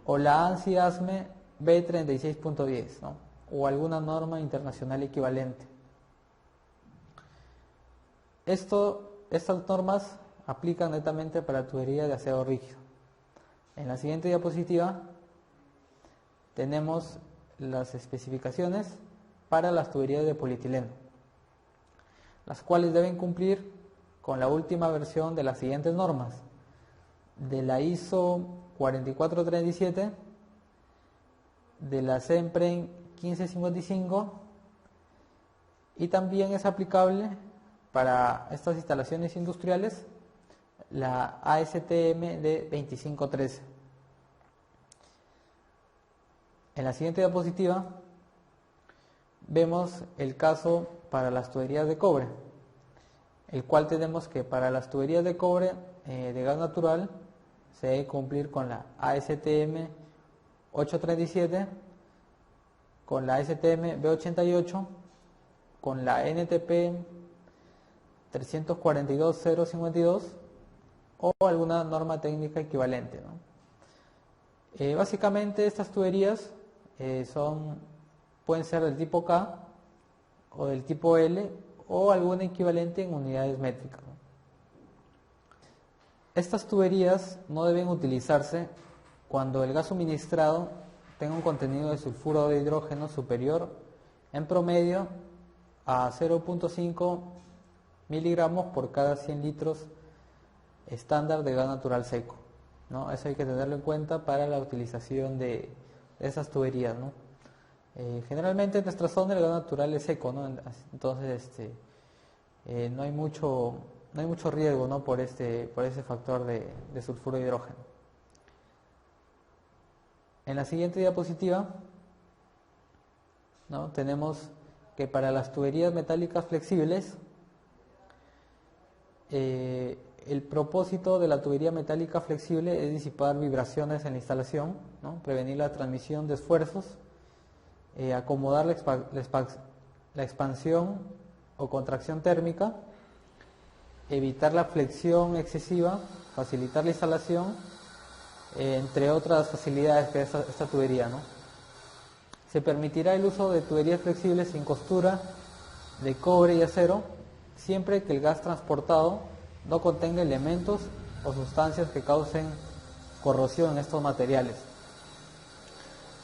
o la ANSI-ASME B36.10, ¿no?, o alguna norma internacional equivalente. Estas normas aplican netamente para tubería de acero rígido. En la siguiente diapositiva tenemos las especificaciones para las tuberías de polietileno, las cuales deben cumplir con la última versión de las siguientes normas: de la ISO 4437, de la CENPREN 1555, y también es aplicable para estas instalaciones industriales la ASTM de 2513. En la siguiente diapositiva vemos el caso para las tuberías de cobre, el cual tenemos que para las tuberías de cobre de gas natural se debe cumplir con la ASTM 837, con la ASTM B88, con la NTP 342.052 o alguna norma técnica equivalente, ¿no? Básicamente estas tuberías pueden ser del tipo K o del tipo L o algún equivalente en unidades métricas, ¿no? Estas tuberías no deben utilizarse cuando el gas suministrado tenga un contenido de sulfuro de hidrógeno superior en promedio a 0.5 miligramos por cada 100 litros estándar de gas natural seco, ¿no? Eso hay que tenerlo en cuenta para la utilización de esas tuberías, ¿no? Generalmente en nuestra zona el gas natural es seco, ¿no? Entonces no hay mucho riesgo, ¿no? por ese factor de sulfuro de hidrógeno. En la siguiente diapositiva, ¿no? Tenemos que para las tuberías metálicas flexibles, el propósito de la tubería metálica flexible es disipar vibraciones en la instalación, ¿no? Prevenir la transmisión de esfuerzos, acomodar la expansión o contracción térmica, evitar la flexión excesiva, facilitar la instalación, entre otras facilidades que esta tubería, ¿no? Se permitirá el uso de tuberías flexibles sin costura de cobre y acero, siempre que el gas transportado no contenga elementos o sustancias que causen corrosión en estos materiales.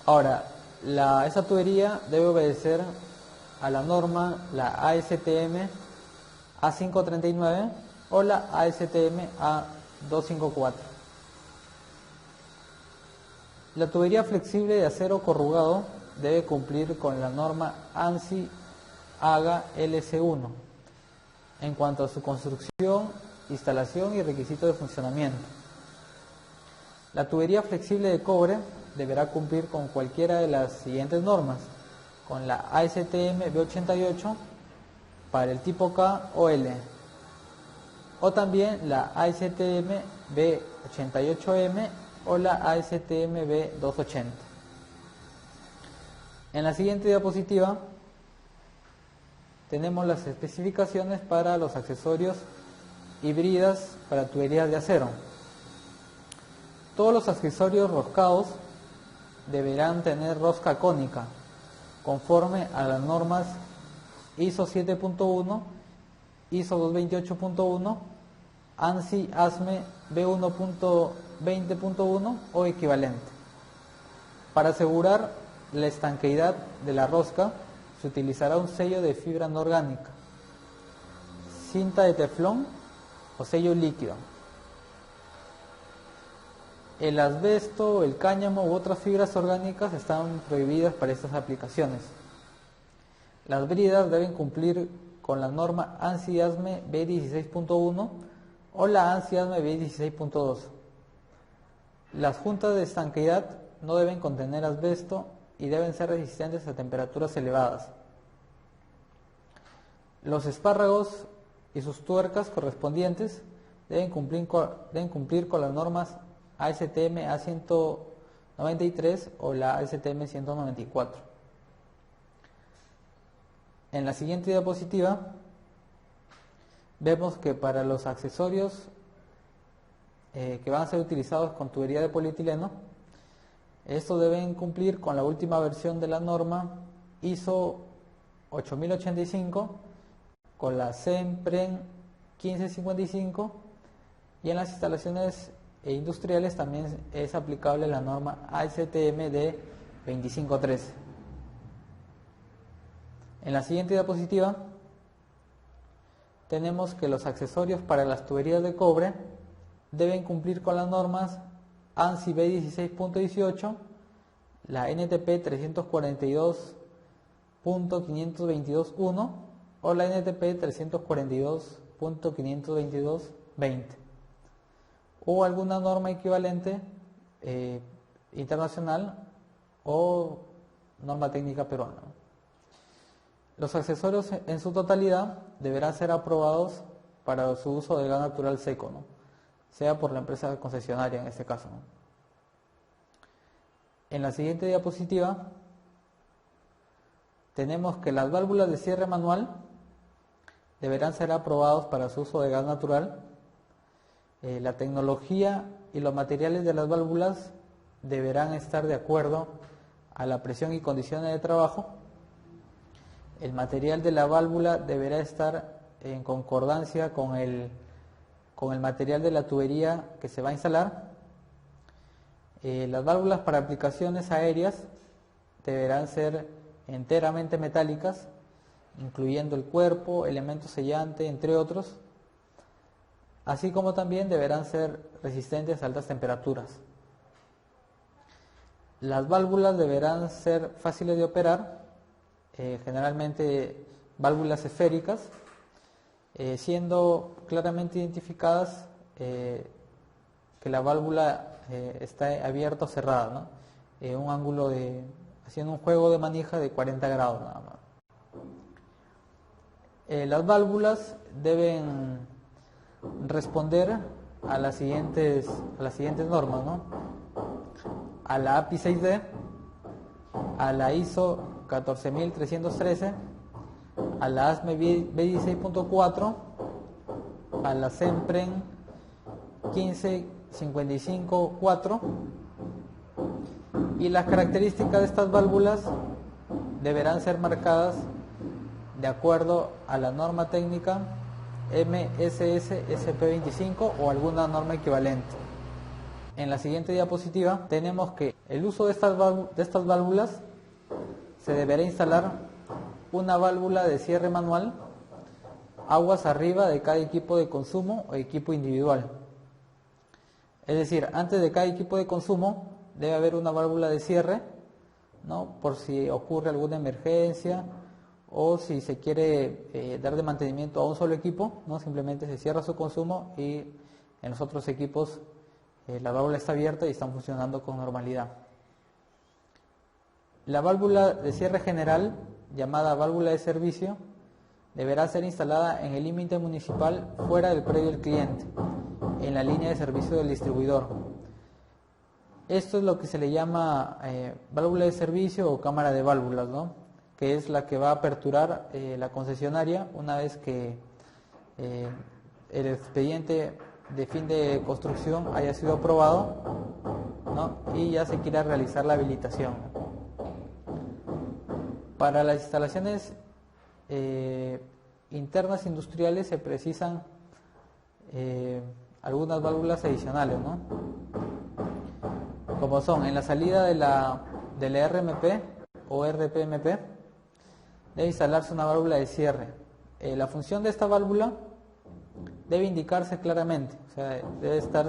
Ahora, esa tubería debe obedecer a la norma, la ASTM A539 o la ASTM A254. La tubería flexible de acero corrugado debe cumplir con la norma ANSI AGA LC1 en cuanto a su construcción, instalación y requisitos de funcionamiento. La tubería flexible de cobre deberá cumplir con cualquiera de las siguientes normas: con la ASTM B88 para el tipo K o L, o también la ASTM B88M o la ASTM B280. En la siguiente diapositiva tenemos las especificaciones para los accesorios y bridas para tuberías de acero. Todos los accesorios roscados deberán tener rosca cónica conforme a las normas ISO 7.1, ISO 228.1, ANSI ASME B1.20.1 o equivalente. Para asegurar la estanqueidad de la rosca se utilizará un sello de fibra no orgánica, cinta de teflón o sello líquido. El asbesto, el cáñamo u otras fibras orgánicas están prohibidas para estas aplicaciones. Las bridas deben cumplir con la norma ANSI ASME B16.1 o la ANSI ASME B16.2. Las juntas de estanqueidad no deben contener asbesto y deben ser resistentes a temperaturas elevadas. Los espárragos y sus tuercas correspondientes deben cumplir con las normas ASTM A193 o la ASTM 194. En la siguiente diapositiva vemos que para los accesorios que van a ser utilizados con tubería de polietileno, estos deben cumplir con la última versión de la norma ISO 8085, con la CENPREN 1555, y en las instalaciones industriales también es aplicable la norma ASTM de 2513. En la siguiente diapositiva tenemos que los accesorios para las tuberías de cobre deben cumplir con las normas ANSI B16.18, la NTP 342.522.1 o la NTP 342.522.20 o alguna norma equivalente internacional o norma técnica peruana. Los accesorios en su totalidad deberán ser aprobados para su uso de gas natural seco, ¿no? Sea por la empresa concesionaria en este caso, ¿no? En la siguiente diapositiva tenemos que las válvulas de cierre manual deberán ser aprobados para su uso de gas natural. La tecnología y los materiales de las válvulas deberán estar de acuerdo a la presión y condiciones de trabajo. El material de la válvula deberá estar en concordancia con el material de la tubería que se va a instalar. Las válvulas para aplicaciones aéreas deberán ser enteramente metálicas, incluyendo el cuerpo, elemento sellante, entre otros, así como también deberán ser resistentes a altas temperaturas. Las válvulas deberán ser fáciles de operar, generalmente válvulas esféricas, siendo claramente identificadas que la válvula está abierta o cerrada, ¿no? Un ángulo haciendo un juego de manija de 40 grados nada más. Las válvulas deben responder a las siguientes normas, ¿no? A la API 6D, a la ISO 14313, a la ASME B16.4, a la SEMPREN 15554, y las características de estas válvulas deberán ser marcadas de acuerdo a la norma técnica MSS SP25 o alguna norma equivalente. En la siguiente diapositiva tenemos que el uso de estas válvulas se deberá instalar una válvula de cierre manual aguas arriba de cada equipo de consumo o equipo individual. Es decir, antes de cada equipo de consumo debe haber una válvula de cierre, ¿no? Por si ocurre alguna emergencia o si se quiere dar de mantenimiento a un solo equipo, ¿no? Simplemente se cierra su consumo y en los otros equipos la válvula está abierta y están funcionando con normalidad. La válvula de cierre general, llamada válvula de servicio, deberá ser instalada en el límite municipal fuera del predio del cliente, en la línea de servicio del distribuidor. Esto es lo que se le llama válvula de servicio o cámara de válvulas, ¿no? Que es la que va a aperturar la concesionaria una vez que el expediente de fin de construcción haya sido aprobado, ¿no? Y ya se quiera realizar la habilitación. Para las instalaciones internas industriales se precisan algunas válvulas adicionales, ¿no? Como son en la salida de la RMP o RPMP debe instalarse una válvula de cierre. La función de esta válvula debe indicarse claramente, o sea, debe estar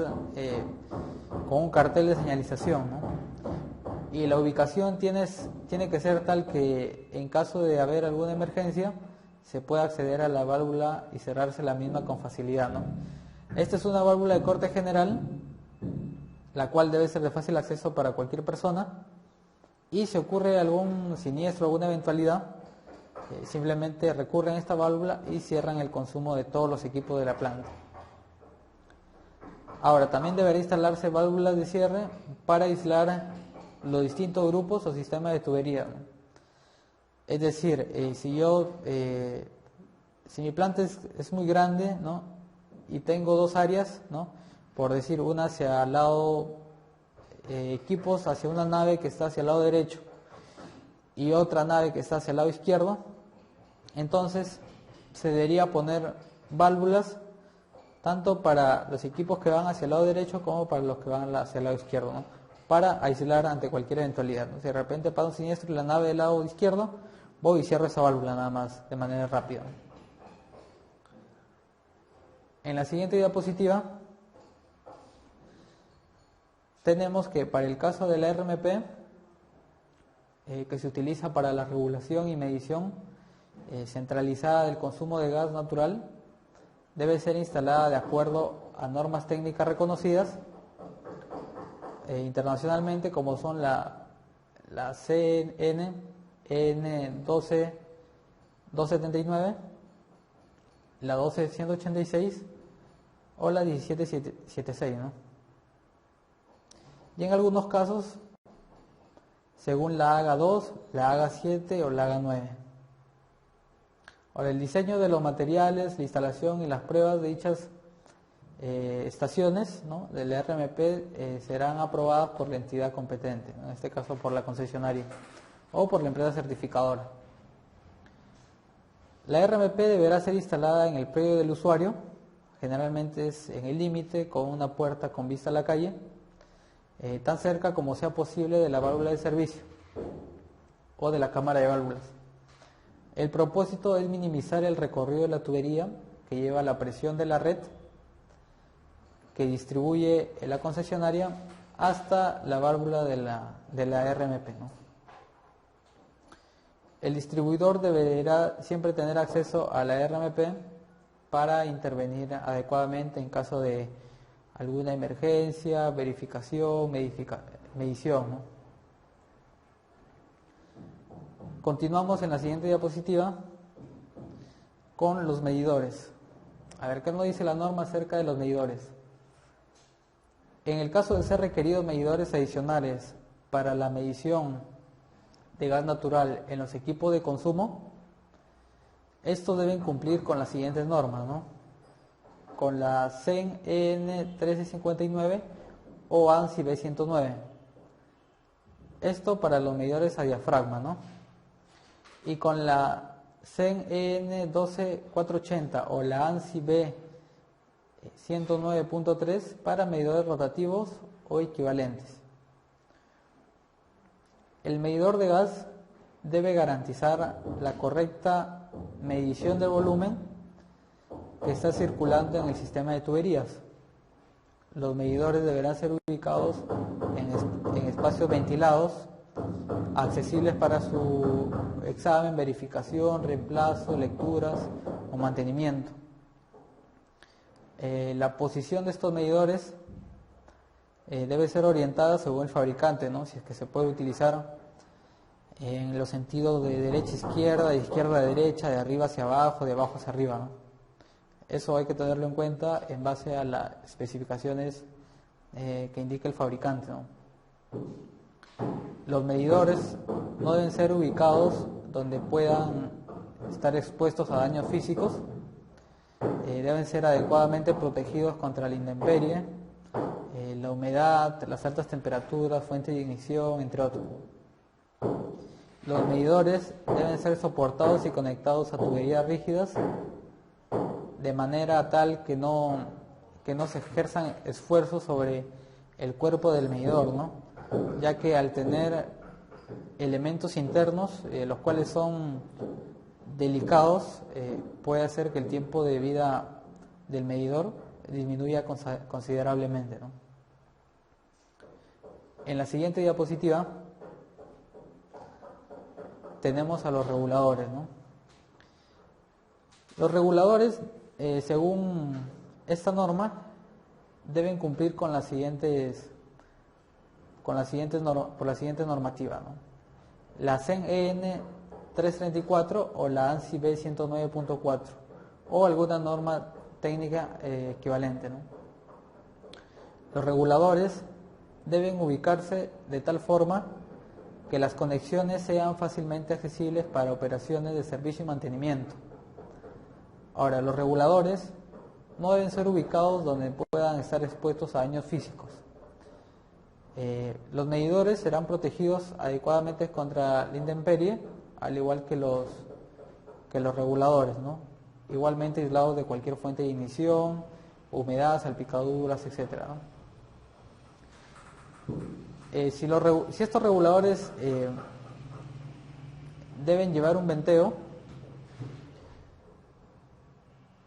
con un cartel de señalización, ¿no? Y la ubicación tiene que ser tal que en caso de haber alguna emergencia se pueda acceder a la válvula y cerrarse la misma con facilidad, ¿no? Esta es una válvula de corte general, la cual debe ser de fácil acceso para cualquier persona, y si ocurre algún siniestro, alguna eventualidad, simplemente recurren a esta válvula y cierran el consumo de todos los equipos de la planta. Ahora, también deberá instalarse válvulas de cierre para aislar los distintos grupos o sistemas de tubería, ¿no? Es decir, si mi planta es muy grande, ¿no? Y tengo dos áreas, ¿no? Por decir, una hacia el lado equipos hacia una nave que está hacia el lado derecho y otra nave que está hacia el lado izquierdo, entonces se debería poner válvulas tanto para los equipos que van hacia el lado derecho como para los que van hacia el lado izquierdo, ¿no? Para aislar ante cualquier eventualidad, ¿no? Si de repente pasa un siniestro en la nave del lado izquierdo, voy y cierro esa válvula nada más de manera rápida. En la siguiente diapositiva tenemos que para el caso de la RMP, que se utiliza para la regulación y medición centralizada del consumo de gas natural, debe ser instalada de acuerdo a normas técnicas reconocidas internacionalmente, como son la CN EN 12279, la 12186 o la 1776, ¿no? Y en algunos casos, según la AGA 2, la AGA 7 o la AGA 9. Ahora, el diseño de los materiales, la instalación y las pruebas de dichas estaciones, ¿no?, del RMP serán aprobadas por la entidad competente, ¿no?, en este caso por la concesionaria o por la empresa certificadora. La RMP deberá ser instalada en el predio del usuario, generalmente es en el límite con una puerta con vista a la calle, tan cerca como sea posible de la válvula de servicio o de la cámara de válvulas. El propósito es minimizar el recorrido de la tubería que lleva la presión de la red que distribuye la concesionaria hasta la válvula de la RMP, ¿no? El distribuidor deberá siempre tener acceso a la RMP para intervenir adecuadamente en caso de alguna emergencia, verificación, medición, ¿no? Continuamos en la siguiente diapositiva con los medidores. A ver, ¿qué nos dice la norma acerca de los medidores? En el caso de ser requeridos medidores adicionales para la medición de gas natural en los equipos de consumo, estos deben cumplir con las siguientes normas, ¿no? Con la CEN EN 1359 o ANSI B109. Esto para los medidores a diafragma, ¿no? Y con la CEN EN 12480 o la ANSI B 109.3 para medidores rotativos o equivalentes. El medidor de gas debe garantizar la correcta medición del volumen que está circulando en el sistema de tuberías. Los medidores deberán ser ubicados en espacios ventilados, accesibles para su examen, verificación, reemplazo, lecturas o mantenimiento. La posición de estos medidores debe ser orientada según el fabricante, ¿no? Si es que se puede utilizar en los sentidos de derecha a izquierda, de izquierda a derecha, de arriba hacia abajo, de abajo hacia arriba, ¿no? Eso hay que tenerlo en cuenta en base a las especificaciones que indica el fabricante, ¿no? Los medidores no deben ser ubicados donde puedan estar expuestos a daños físicos. Deben ser adecuadamente protegidos contra la intemperie, la humedad, las altas temperaturas, fuente de ignición, entre otros. Los medidores deben ser soportados y conectados a tuberías rígidas de manera tal que no se ejerzan esfuerzos sobre el cuerpo del medidor, ¿no? Ya que al tener elementos internos, los cuales son delicados, puede hacer que el tiempo de vida del medidor disminuya considerablemente, ¿no? En la siguiente diapositiva tenemos a los reguladores, ¿no? Los reguladores, según esta norma, deben cumplir con las siguientes normativas, ¿no? La CEN EN 334 o la ANSI B 109.4 o alguna norma técnica equivalente, ¿no? Los reguladores deben ubicarse de tal forma que las conexiones sean fácilmente accesibles para operaciones de servicio y mantenimiento. Ahora, los reguladores no deben ser ubicados donde puedan estar expuestos a daños físicos. Los medidores serán protegidos adecuadamente contra la intemperie, al igual que los reguladores, ¿no? Igualmente aislados de cualquier fuente de ignición, humedad, salpicaduras, etcétera, ¿no? Si estos reguladores deben llevar un venteo,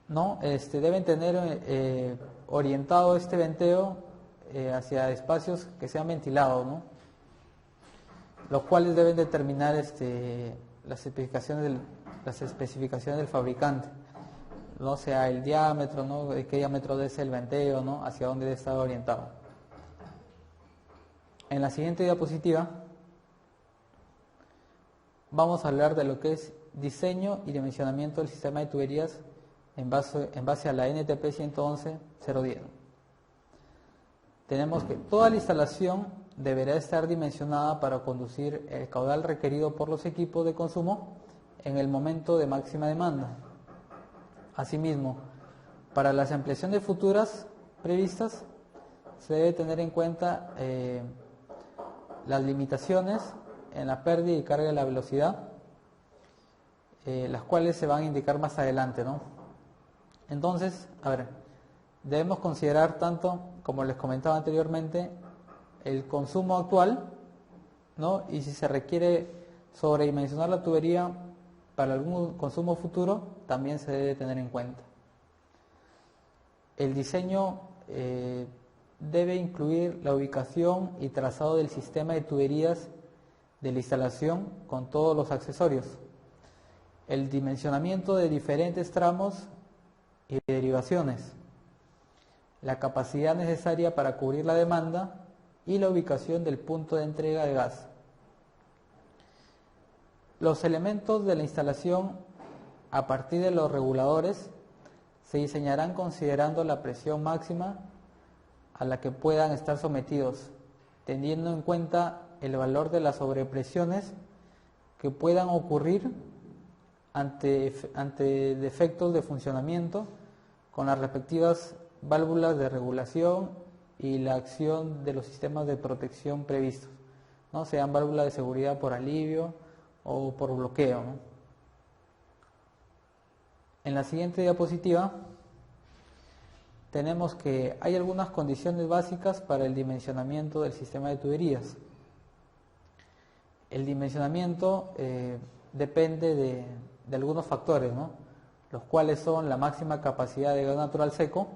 ¿no? Deben tener orientado este venteo hacia espacios que sean ventilados, ¿no? Los cuales deben determinar las especificaciones del fabricante, ¿no? O sea, el diámetro, ¿no? De qué diámetro debe ser el venteo, ¿no? Hacia dónde debe estar orientado. En la siguiente diapositiva vamos a hablar de lo que es diseño y dimensionamiento del sistema de tuberías en base a la NTP 111-010. Tenemos que toda la instalación deberá estar dimensionada para conducir el caudal requerido por los equipos de consumo en el momento de máxima demanda. Asimismo, para las ampliaciones futuras previstas, se debe tener en cuenta las limitaciones en la pérdida y carga de la velocidad, las cuales se van a indicar más adelante, ¿no? Entonces, debemos considerar tanto, como les comentaba anteriormente, el consumo actual, ¿no? Y si se requiere sobredimensionar la tubería para algún consumo futuro, también se debe tener en cuenta. El diseño debe incluir la ubicación y trazado del sistema de tuberías de la instalación con todos los accesorios, el dimensionamiento de diferentes tramos y derivaciones, la capacidad necesaria para cubrir la demanda y la ubicación del punto de entrega de gas. Los elementos de la instalación a partir de los reguladores se diseñarán considerando la presión máxima a la que puedan estar sometidos, teniendo en cuenta el valor de las sobrepresiones que puedan ocurrir ante defectos de funcionamiento con las respectivas válvulas de regulación y la acción de los sistemas de protección previstos, ¿no? Sean válvulas de seguridad por alivio o por bloqueo, ¿no? En la siguiente diapositiva tenemos que hay algunas condiciones básicas para el dimensionamiento del sistema de tuberías. El dimensionamiento depende de algunos factores, ¿no? Los cuales son la máxima capacidad de gas natural seco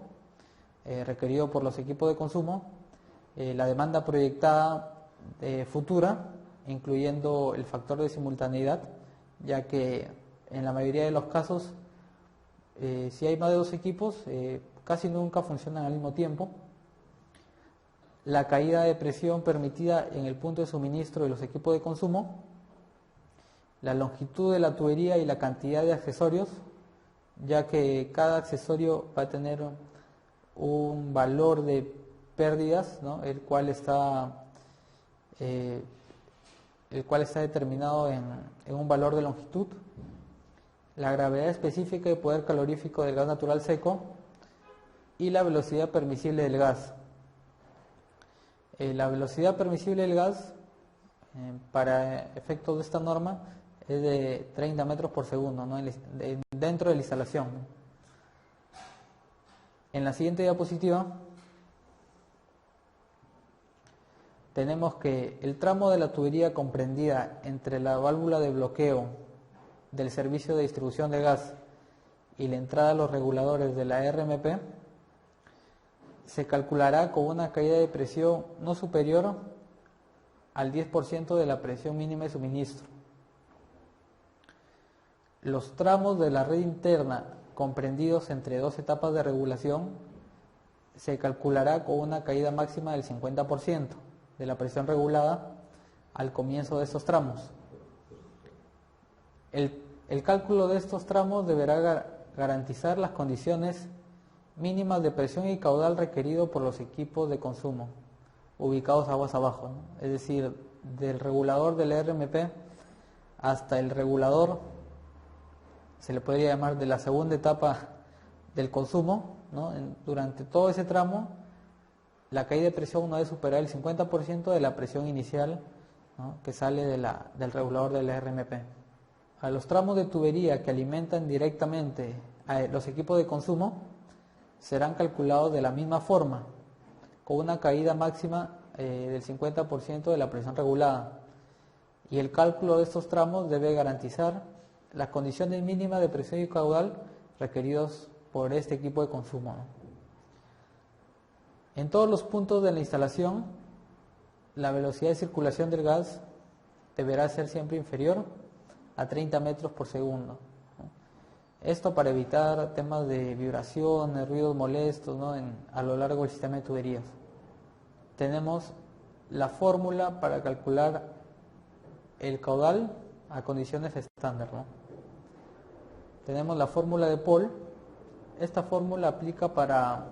requerido por los equipos de consumo, la demanda proyectada futura, incluyendo el factor de simultaneidad, ya que en la mayoría de los casos, si hay más de dos equipos, casi nunca funcionan al mismo tiempo. La caída de presión permitida en el punto de suministro de los equipos de consumo, la longitud de la tubería y la cantidad de accesorios, ya que cada accesorio va a tener un valor de pérdidas, ¿no? el cual está determinado en un valor de longitud, la gravedad específica y poder calorífico del gas natural seco y la velocidad permisible del gas. La velocidad permisible del gas para efectos de esta norma es de 30 metros por segundo, ¿no? Dentro de la instalación. En la siguiente diapositiva tenemos que el tramo de la tubería comprendida entre la válvula de bloqueo del servicio de distribución de gas y la entrada a los reguladores de la RMP se calculará con una caída de presión no superior al 10% de la presión mínima de suministro. Los tramos de la red interna comprendidos entre dos etapas de regulación se calculará con una caída máxima del 50% de la presión regulada al comienzo de estos tramos. El cálculo de estos tramos deberá garantizar las condiciones mínimas de presión y caudal requerido por los equipos de consumo ubicados aguas abajo, ¿no? Es decir, del regulador del RMP hasta el regulador, se le podría llamar de la segunda etapa del consumo, ¿no? Durante todo ese tramo, la caída de presión no debe superar el 50% de la presión inicial, ¿no? que sale del regulador del RMP. A los tramos de tubería que alimentan directamente a los equipos de consumo serán calculados de la misma forma, con una caída máxima del 50% de la presión regulada. Y el cálculo de estos tramos debe garantizar las condiciones mínimas de presión y caudal requeridos por este equipo de consumo, ¿no? En todos los puntos de la instalación, la velocidad de circulación del gas deberá ser siempre inferior a 30 metros por segundo, ¿no? Esto para evitar temas de vibraciones, ruidos molestos, ¿no? A lo largo del sistema de tuberías. Tenemos la fórmula para calcular el caudal a condiciones estándar, ¿no? Tenemos la fórmula de Paul. Esta fórmula aplica para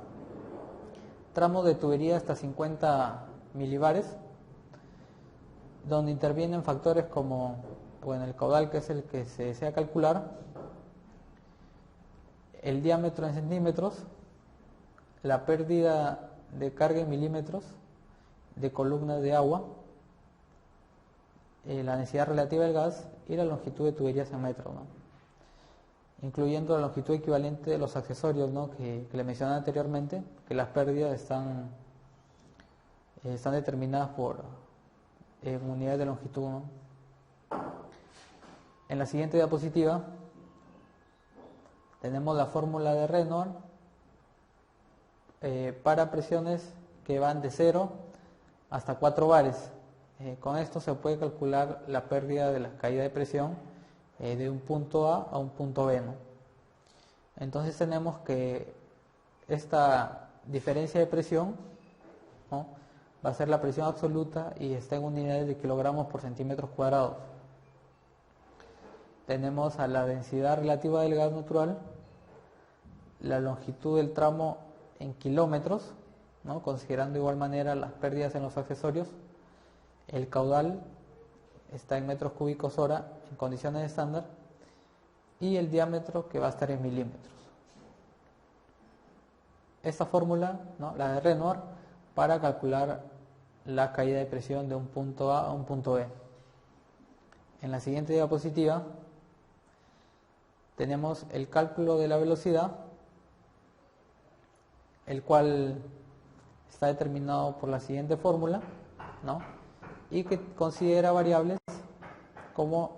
tramos de tubería hasta 50 milibares, donde intervienen factores como, bueno, el caudal, que es el que se desea calcular, el diámetro en centímetros, la pérdida de carga en milímetros de columnas de agua, la densidad relativa del gas y la longitud de tuberías en metros, ¿no? Incluyendo la longitud equivalente de los accesorios, ¿no? que le mencioné anteriormente, que las pérdidas están determinadas por unidades de longitud, ¿no? En la siguiente diapositiva tenemos la fórmula de Renoir para presiones que van de 0 hasta 4 bares. Con esto se puede calcular la pérdida de la caída de presión de un punto A un punto B, ¿no? Entonces tenemos que esta diferencia de presión, ¿no? Va a ser la presión absoluta y está en unidades de kilogramos por centímetros cuadrados. Tenemos a la densidad relativa del gas natural, la longitud del tramo en kilómetros, ¿no? Considerando de igual manera las pérdidas en los accesorios. El caudal está en metros cúbicos hora en condiciones estándar y el diámetro, que va a estar en milímetros. Esta fórmula, ¿no? La de Renoir, para calcular la caída de presión de un punto A un punto B. En la siguiente diapositiva tenemos el cálculo de la velocidad, el cual está determinado por la siguiente fórmula, ¿no? Y que considera variables como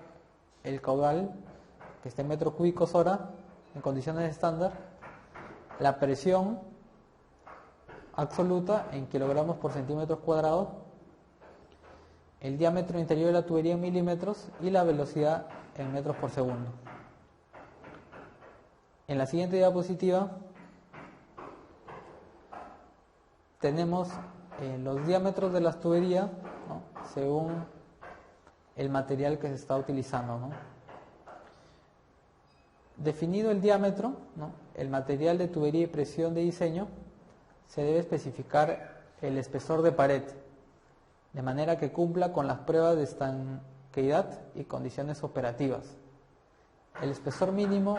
el caudal, que está en metros cúbicos hora en condiciones estándar, la presión absoluta en kilogramos por centímetros cuadrados, el diámetro interior de la tubería en milímetros y la velocidad en metros por segundo. En la siguiente diapositiva tenemos los diámetros de las tuberías, ¿no? Según el material que se está utilizando, ¿no? Definido el diámetro, ¿no? El material de tubería y presión de diseño, se debe especificar el espesor de pared, de manera que cumpla con las pruebas de estanqueidad y condiciones operativas. El espesor mínimo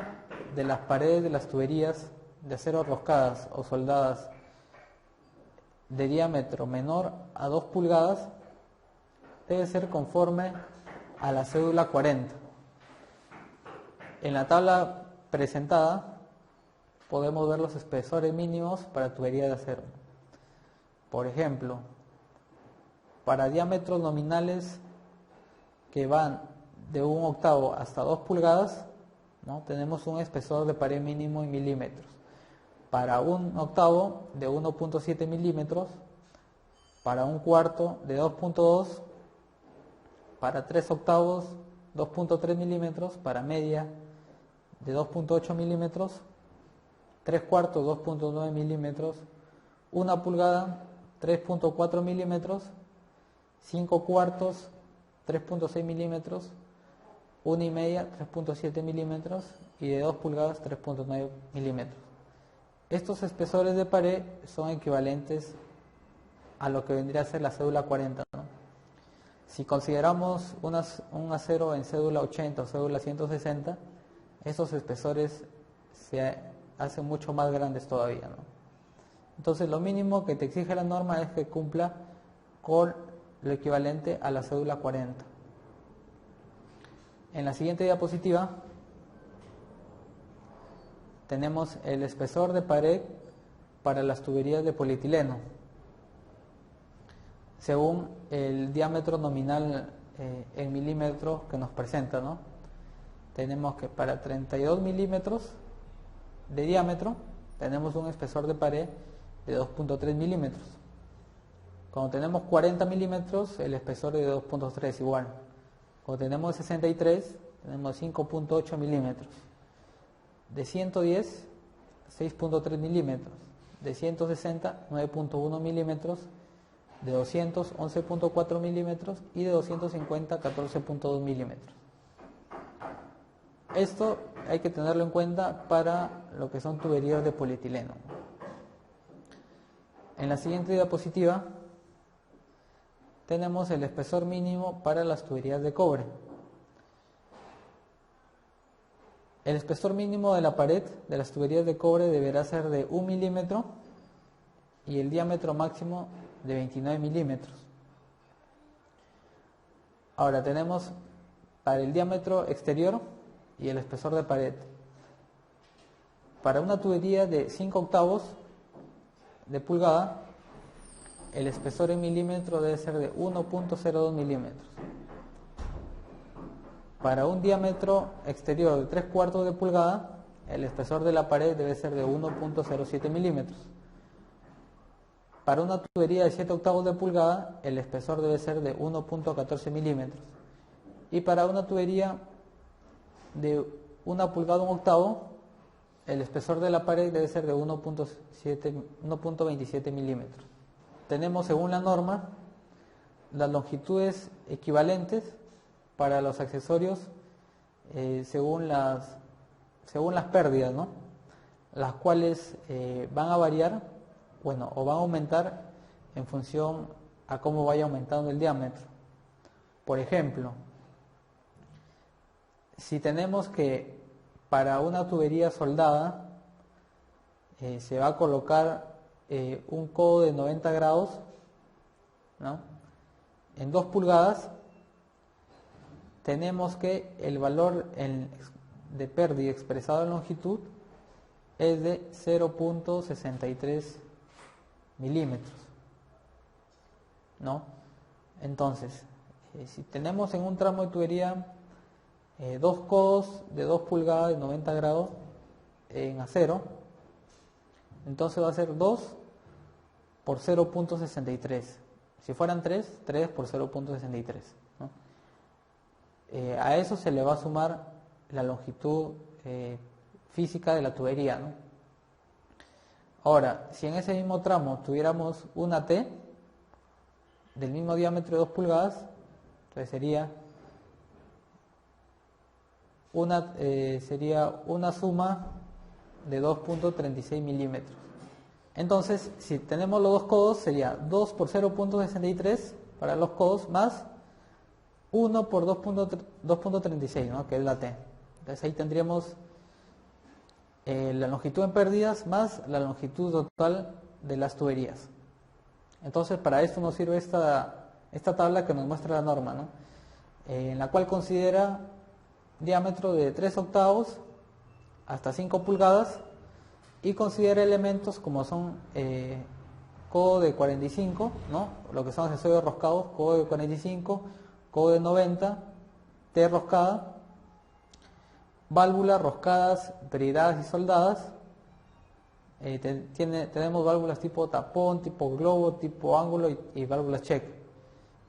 de las paredes de las tuberías de acero roscadas o soldadas de diámetro menor a 2 pulgadas debe ser conforme a la cédula 40. En la tabla presentada podemos ver los espesores mínimos para tubería de acero. Por ejemplo, para diámetros nominales que van de 1 octavo hasta 2 pulgadas, ¿no? Tenemos un espesor de pared mínimo en milímetros. Para 1 octavo de 1.7 milímetros, para 1 cuarto de 2.2, para 3 octavos 2.3 milímetros, para media de 2.8 milímetros, 3 cuartos 2.9 milímetros, 1 pulgada 3.4 milímetros, 5 cuartos 3.6 milímetros, 1 y media 3.7 milímetros y de 2 pulgadas 3.9 milímetros. Estos espesores de pared son equivalentes a lo que vendría a ser la cédula 40, ¿no? Si consideramos un acero en cédula 80 o cédula 160, esos espesores se hacen mucho más grandes todavía, ¿no? Entonces lo mínimo que te exige la norma es que cumpla con lo equivalente a la cédula 40. En la siguiente diapositiva tenemos el espesor de pared para las tuberías de polietileno, según el diámetro nominal en milímetros que nos presenta, ¿no? Tenemos que para 32 milímetros de diámetro tenemos un espesor de pared de 2.3 milímetros. Cuando tenemos 40 milímetros, el espesor es de 2.3 igual. Cuando tenemos 63, tenemos 5.8 milímetros. De 110, 6.3 milímetros. De 160, 9.1 milímetros. De 200, 11.4 milímetros. Y de 250, 14.2 milímetros. Esto hay que tenerlo en cuenta para lo que son tuberías de polietileno. En la siguiente diapositiva tenemos el espesor mínimo para las tuberías de cobre. El espesor mínimo de la pared de las tuberías de cobre deberá ser de 1 milímetro y el diámetro máximo de 29 milímetros. Ahora tenemos para el diámetro exterior y el espesor de pared. Para una tubería de 5 octavos de pulgada, el espesor en milímetros debe ser de 1.02 milímetros. Para un diámetro exterior de 3/4 de pulgada, el espesor de la pared debe ser de 1.07 milímetros. Para una tubería de 7 octavos de pulgada, el espesor debe ser de 1.14 milímetros. Y para una tubería de 1 pulgada 1 octavo, el espesor de la pared debe ser de 1.27 milímetros. Tenemos, según la norma, las longitudes equivalentes para los accesorios según las pérdidas, ¿no? Las cuales van a variar, bueno, o van a aumentar en función a cómo vaya aumentando el diámetro. Por ejemplo, si tenemos que para una tubería soldada se va a colocar un codo de 90 grados, ¿no?, en 2 pulgadas, tenemos que el valor de pérdida expresado en longitud es de 0.63 milímetros, ¿no? Entonces, si tenemos en un tramo de tubería 2 codos de 2 pulgadas de 90 grados en acero, entonces va a ser 2 por 0.63. Si fueran 3 por 0.63, ¿no? A eso se le va a sumar la longitud física de la tubería, ¿no? Ahora, si en ese mismo tramo tuviéramos una T del mismo diámetro de 2 pulgadas, entonces sería una suma de 2.36 milímetros. Entonces, si tenemos los dos codos, sería 2 por 0.63 para los codos más 1 por 2.36, ¿no?, que es la T. Entonces ahí tendríamos la longitud en pérdidas más la longitud total de las tuberías. Entonces, para esto nos sirve esta tabla que nos muestra la norma, ¿no?, en la cual considera diámetro de 3 octavos hasta 5 pulgadas y considera elementos como son codo de 45, ¿no?, lo que son accesorios roscados, codo de 45, codo de 90, T roscada, válvulas roscadas, peridadas y soldadas. Tenemos válvulas tipo tapón, tipo globo, tipo ángulo y válvulas check.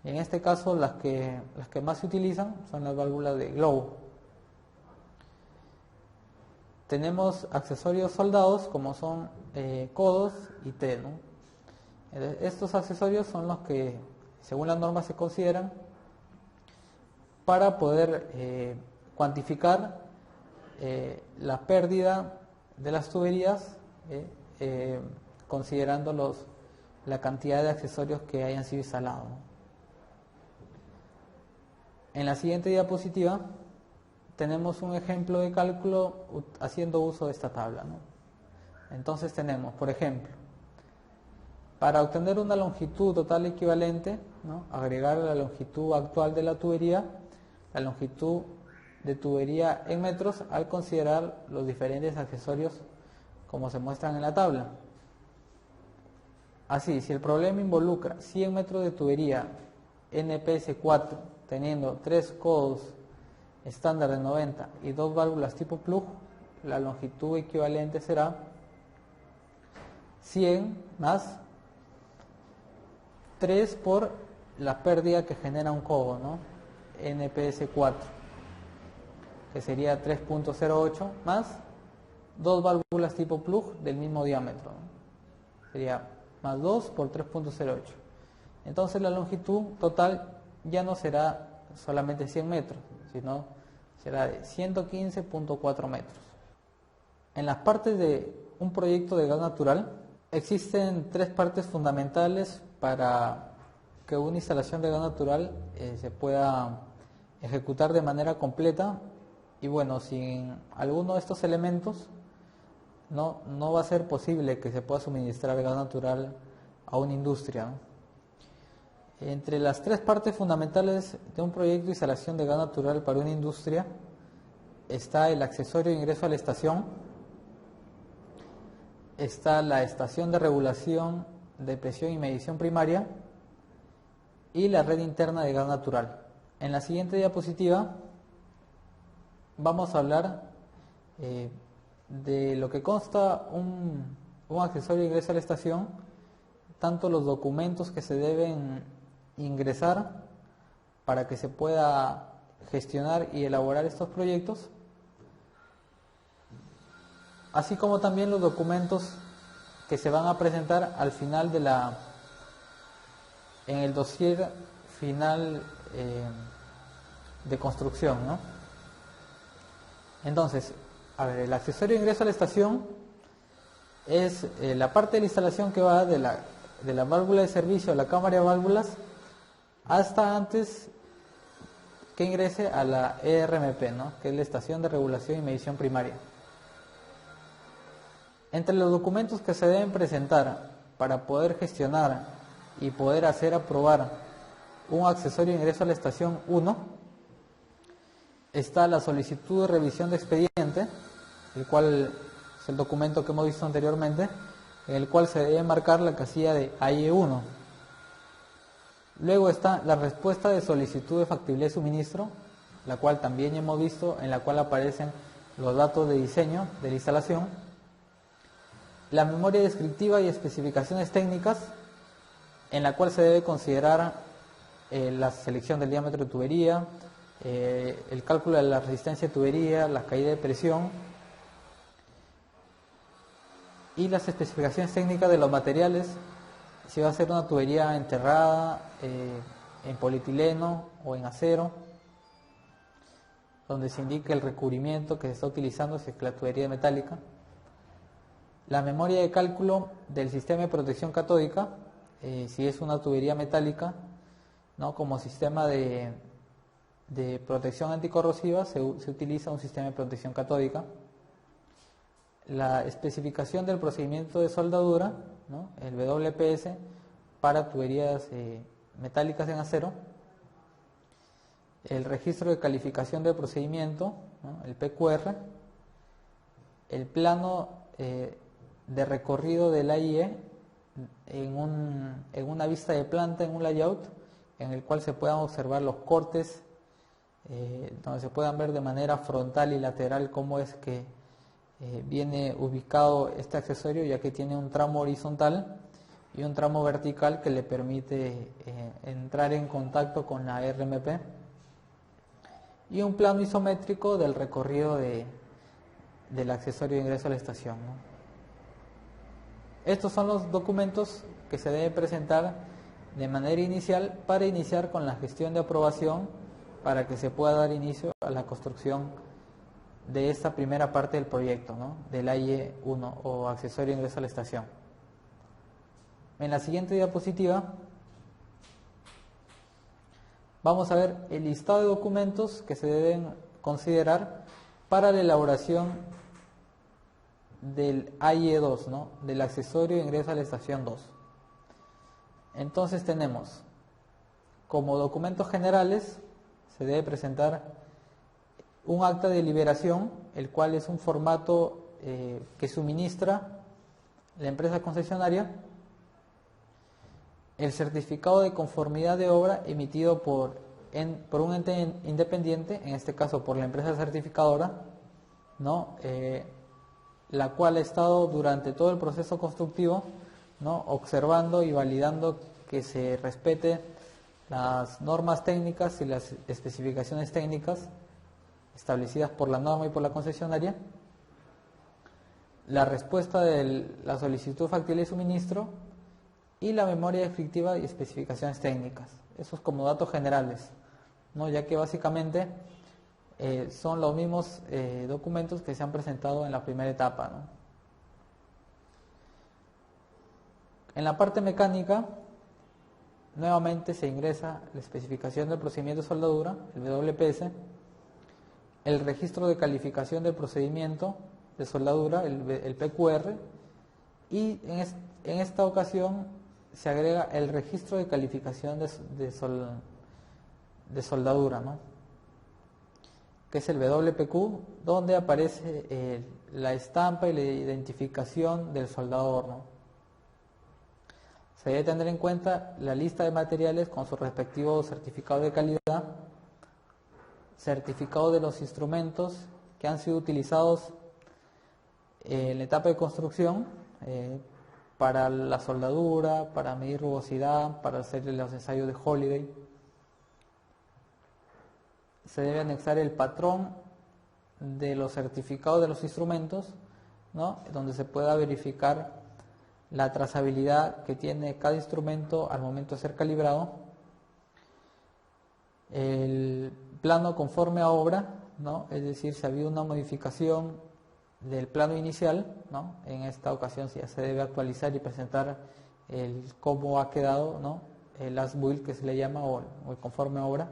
En este caso las que más se utilizan son las válvulas de globo. Tenemos accesorios soldados como son codos y T, ¿no? Estos accesorios son los que según la norma se consideran para poder cuantificar la pérdida de las tuberías, considerando la cantidad de accesorios que hayan sido instalados, ¿no? En la siguiente diapositiva tenemos un ejemplo de cálculo haciendo uso de esta tabla, ¿no? Entonces tenemos, por ejemplo, para obtener una longitud total equivalente, ¿no?, agregar la longitud actual de la tubería, la longitud de tubería en metros al considerar los diferentes accesorios como se muestran en la tabla. Así, si el problema involucra 100 metros de tubería NPS4 teniendo 3 codos estándar de 90 y 2 válvulas tipo plug, la longitud equivalente será 100 más 3 por la pérdida que genera un codo, ¿no? NPS4, que sería 3.08 más 2 válvulas tipo plug del mismo diámetro, ¿no? Sería más 2 por 3.08. Entonces la longitud total ya no será solamente 100 metros, sino será de 115.4 metros. En las partes de un proyecto de gas natural existen 3 partes fundamentales para que una instalación de gas natural se pueda ejecutar de manera completa, y bueno, sin alguno de estos elementos no va a ser posible que se pueda suministrar gas natural a una industria, ¿no? Entre las 3 partes fundamentales de un proyecto de instalación de gas natural para una industria está el accesorio de ingreso a la estación, está la estación de regulación de presión y medición primaria y la red interna de gas natural. En la siguiente diapositiva vamos a hablar de lo que consta un accesorio de ingreso a la estación, tanto los documentos que se deben ingresar para que se pueda gestionar y elaborar estos proyectos, así como también los documentos que se van a presentar al final en el dossier final de construcción, ¿no? Entonces, a ver, el accesorio de ingreso a la estación es la parte de la instalación que va de la válvula de servicio a la cámara de válvulas hasta antes que ingrese a la ERMP, ¿no? Que es la estación de regulación y medición primaria. Entre los documentos que se deben presentar para poder gestionar y poder hacer aprobar un accesorio de ingreso a la estación 1 está la solicitud de revisión de expediente, el cual es el documento que hemos visto anteriormente, en el cual se debe marcar la casilla de AIE1. Luego está la respuesta de solicitud de factibilidad de suministro, la cual también hemos visto, en la cual aparecen los datos de diseño de la instalación. La memoria descriptiva y especificaciones técnicas, en la cual se debe considerar la selección del diámetro de tubería, el cálculo de la resistencia de tubería, la caída de presión y las especificaciones técnicas de los materiales, si va a ser una tubería enterrada en polietileno o en acero, donde se indique el recubrimiento que se está utilizando, si es que la tubería es metálica. La memoria de cálculo del sistema de protección catódica, si es una tubería metálica, ¿no? Como sistema de protección anticorrosiva se utiliza un sistema de protección catódica. La especificación del procedimiento de soldadura, ¿no? El WPS para tuberías metálicas en acero. El registro de calificación del procedimiento, ¿no? El PQR. El plano de recorrido del AIE en una vista de planta, en un layout, en el cual se puedan observar los cortes, donde se puedan ver de manera frontal y lateral cómo es que viene ubicado este accesorio, ya que tiene un tramo horizontal y un tramo vertical que le permite entrar en contacto con la RMP, y un plano isométrico del recorrido del accesorio de ingreso a la estación, ¿no? Estos son los documentos que se deben presentar de manera inicial para iniciar con la gestión de aprobación, para que se pueda dar inicio a la construcción de esta primera parte del proyecto, ¿no? Del AIE1 o accesorio de ingreso a la estación. En la siguiente diapositiva vamos a ver el listado de documentos que se deben considerar para la elaboración del AIE2, ¿no? Del accesorio de ingreso a la estación 2. Entonces tenemos como documentos generales, se debe presentar un acta de liberación, el cual es un formato que suministra la empresa concesionaria, el certificado de conformidad de obra emitido por un ente independiente, en este caso por la empresa certificadora, ¿no? La cual ha estado durante todo el proceso constructivo, ¿no? Observando y validando que se respete las normas técnicas y las especificaciones técnicas establecidas por la norma y por la concesionaria, la respuesta de la solicitud factible de suministro y la memoria descriptiva y especificaciones técnicas. Esos como datos generales, ¿no? Ya que básicamente son los mismos documentos que se han presentado en la primera etapa, ¿no? En la parte mecánica, nuevamente se ingresa la especificación del procedimiento de soldadura, el WPS, el registro de calificación del procedimiento de soldadura, el PQR, y en esta ocasión se agrega el registro de calificación de soldadura, ¿no? Que es el WPQ, donde aparece la estampa y la identificación del soldador, ¿no? Se debe tener en cuenta la lista de materiales con su respectivo certificado de calidad, certificado de los instrumentos que han sido utilizados en la etapa de construcción para la soldadura, para medir rugosidad, para hacer los ensayos de Holiday. Se debe anexar el patrón de los certificados de los instrumentos, ¿no? Donde se pueda verificar la trazabilidad que tiene cada instrumento al momento de ser calibrado, el plano conforme a obra, ¿no? Es decir, si ha habido una modificación del plano inicial, ¿no? En esta ocasión ya se debe actualizar y presentar cómo ha quedado, ¿no? El as build que se le llama, o el conforme a obra,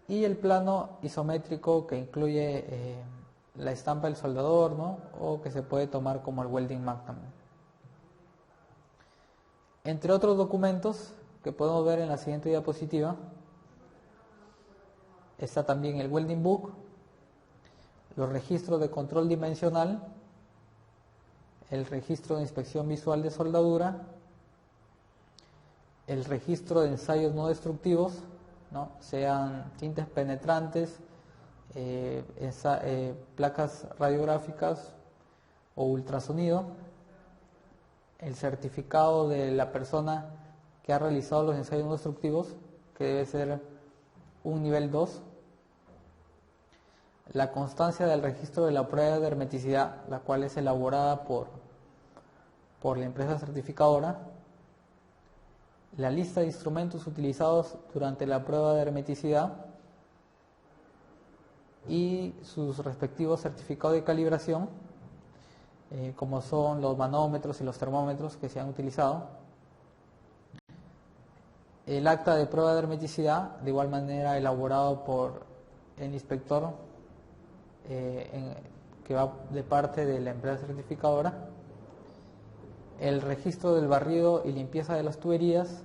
y el plano isométrico que incluye la estampa del soldador, ¿no? O que se puede tomar como el welding map también. Entre otros documentos que podemos ver en la siguiente diapositiva, está también el welding book, los registros de control dimensional, el registro de inspección visual de soldadura, el registro de ensayos no destructivos, ¿no? Sean tintes penetrantes, placas radiográficas o ultrasonido, el certificado de la persona que ha realizado los ensayos no destructivos, que debe ser un nivel 2, la constancia del registro de la prueba de hermeticidad, la cual es elaborada por la empresa certificadora, la lista de instrumentos utilizados durante la prueba de hermeticidad y sus respectivos certificados de calibración, como son los manómetros y los termómetros que se han utilizado, el acta de prueba de hermeticidad, de igual manera elaborado por el inspector que va de parte de la empresa certificadora, el registro del barrido y limpieza de las tuberías,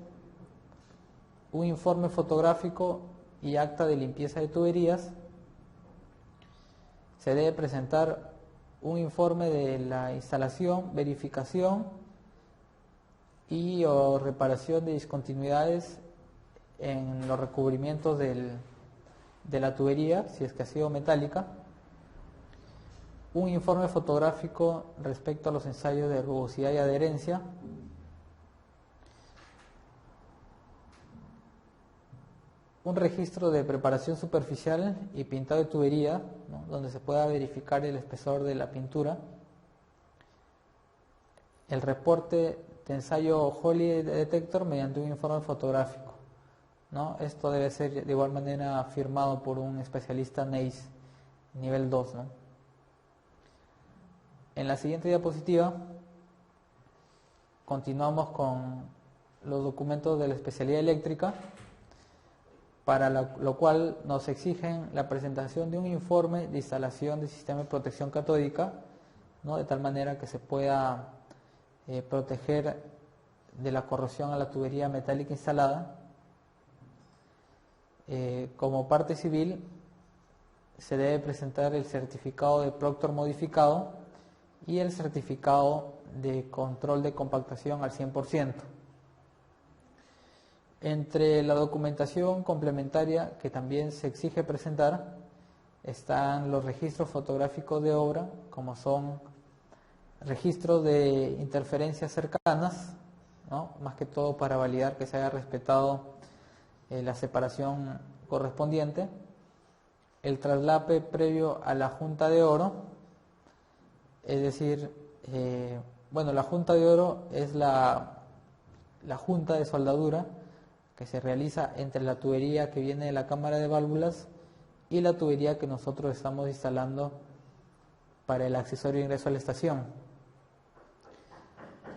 un informe fotográfico y acta de limpieza de tuberías. Se debe presentar un informe de la instalación, verificación y o reparación de discontinuidades en los recubrimientos de la tubería, si es que ha sido metálica, un informe fotográfico respecto a los ensayos de rugosidad y adherencia, un registro de preparación superficial y pintado de tubería, ¿no? Donde se pueda verificar el espesor de la pintura, el reporte de ensayo Holiday Detector mediante un informe fotográfico, ¿no? Esto debe ser de igual manera firmado por un especialista NACE nivel 2, ¿no? En la siguiente diapositiva continuamos con los documentos de la especialidad eléctrica, para lo cual nos exigen la presentación de un informe de instalación del sistema de protección catódica, ¿no? De tal manera que se pueda proteger de la corrosión a la tubería metálica instalada. Como parte civil se debe presentar el certificado de Proctor modificado y el certificado de control de compactación al 100%. Entre la documentación complementaria que también se exige presentar están los registros fotográficos de obra, como son registros de interferencias cercanas, ¿no? Más que todo para validar que se haya respetado la separación correspondiente, el traslape previo a la junta de oro, es decir, la junta de oro es la junta de soldadura que se realiza entre la tubería que viene de la cámara de válvulas y la tubería que nosotros estamos instalando para el accesorio de ingreso a la estación.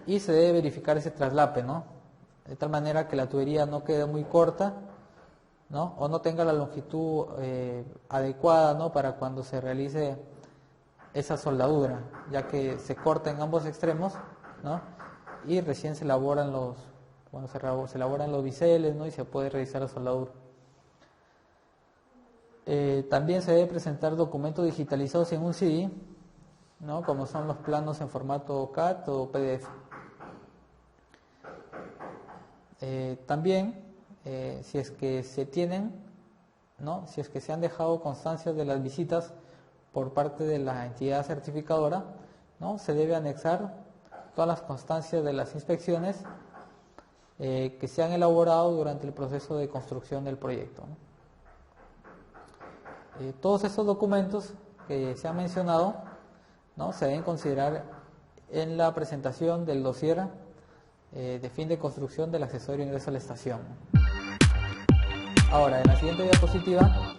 Y se debe verificar ese traslape, ¿no? De tal manera que la tubería no quede muy corta, ¿no? O no tenga la longitud adecuada, ¿no? Para cuando se realice esa soldadura, ya que se corta en ambos extremos, ¿no? Y recién se elaboran se elaboran los biseles, ¿no? Y se puede realizar la soldadura. También se debe presentar documentos digitalizados en un CD, ¿no? Como son los planos en formato CAD o PDF. También, si es que se tienen, ¿no? Si es que se han dejado constancias de las visitas por parte de la entidad certificadora, ¿no? Se debe anexar todas las constancias de las inspecciones que se han elaborado durante el proceso de construcción del proyecto, ¿no? Todos estos documentos que se han mencionado, ¿no? Se deben considerar en la presentación del dossier de fin de construcción del accesorio de ingreso a la estación. Ahora, en la siguiente diapositiva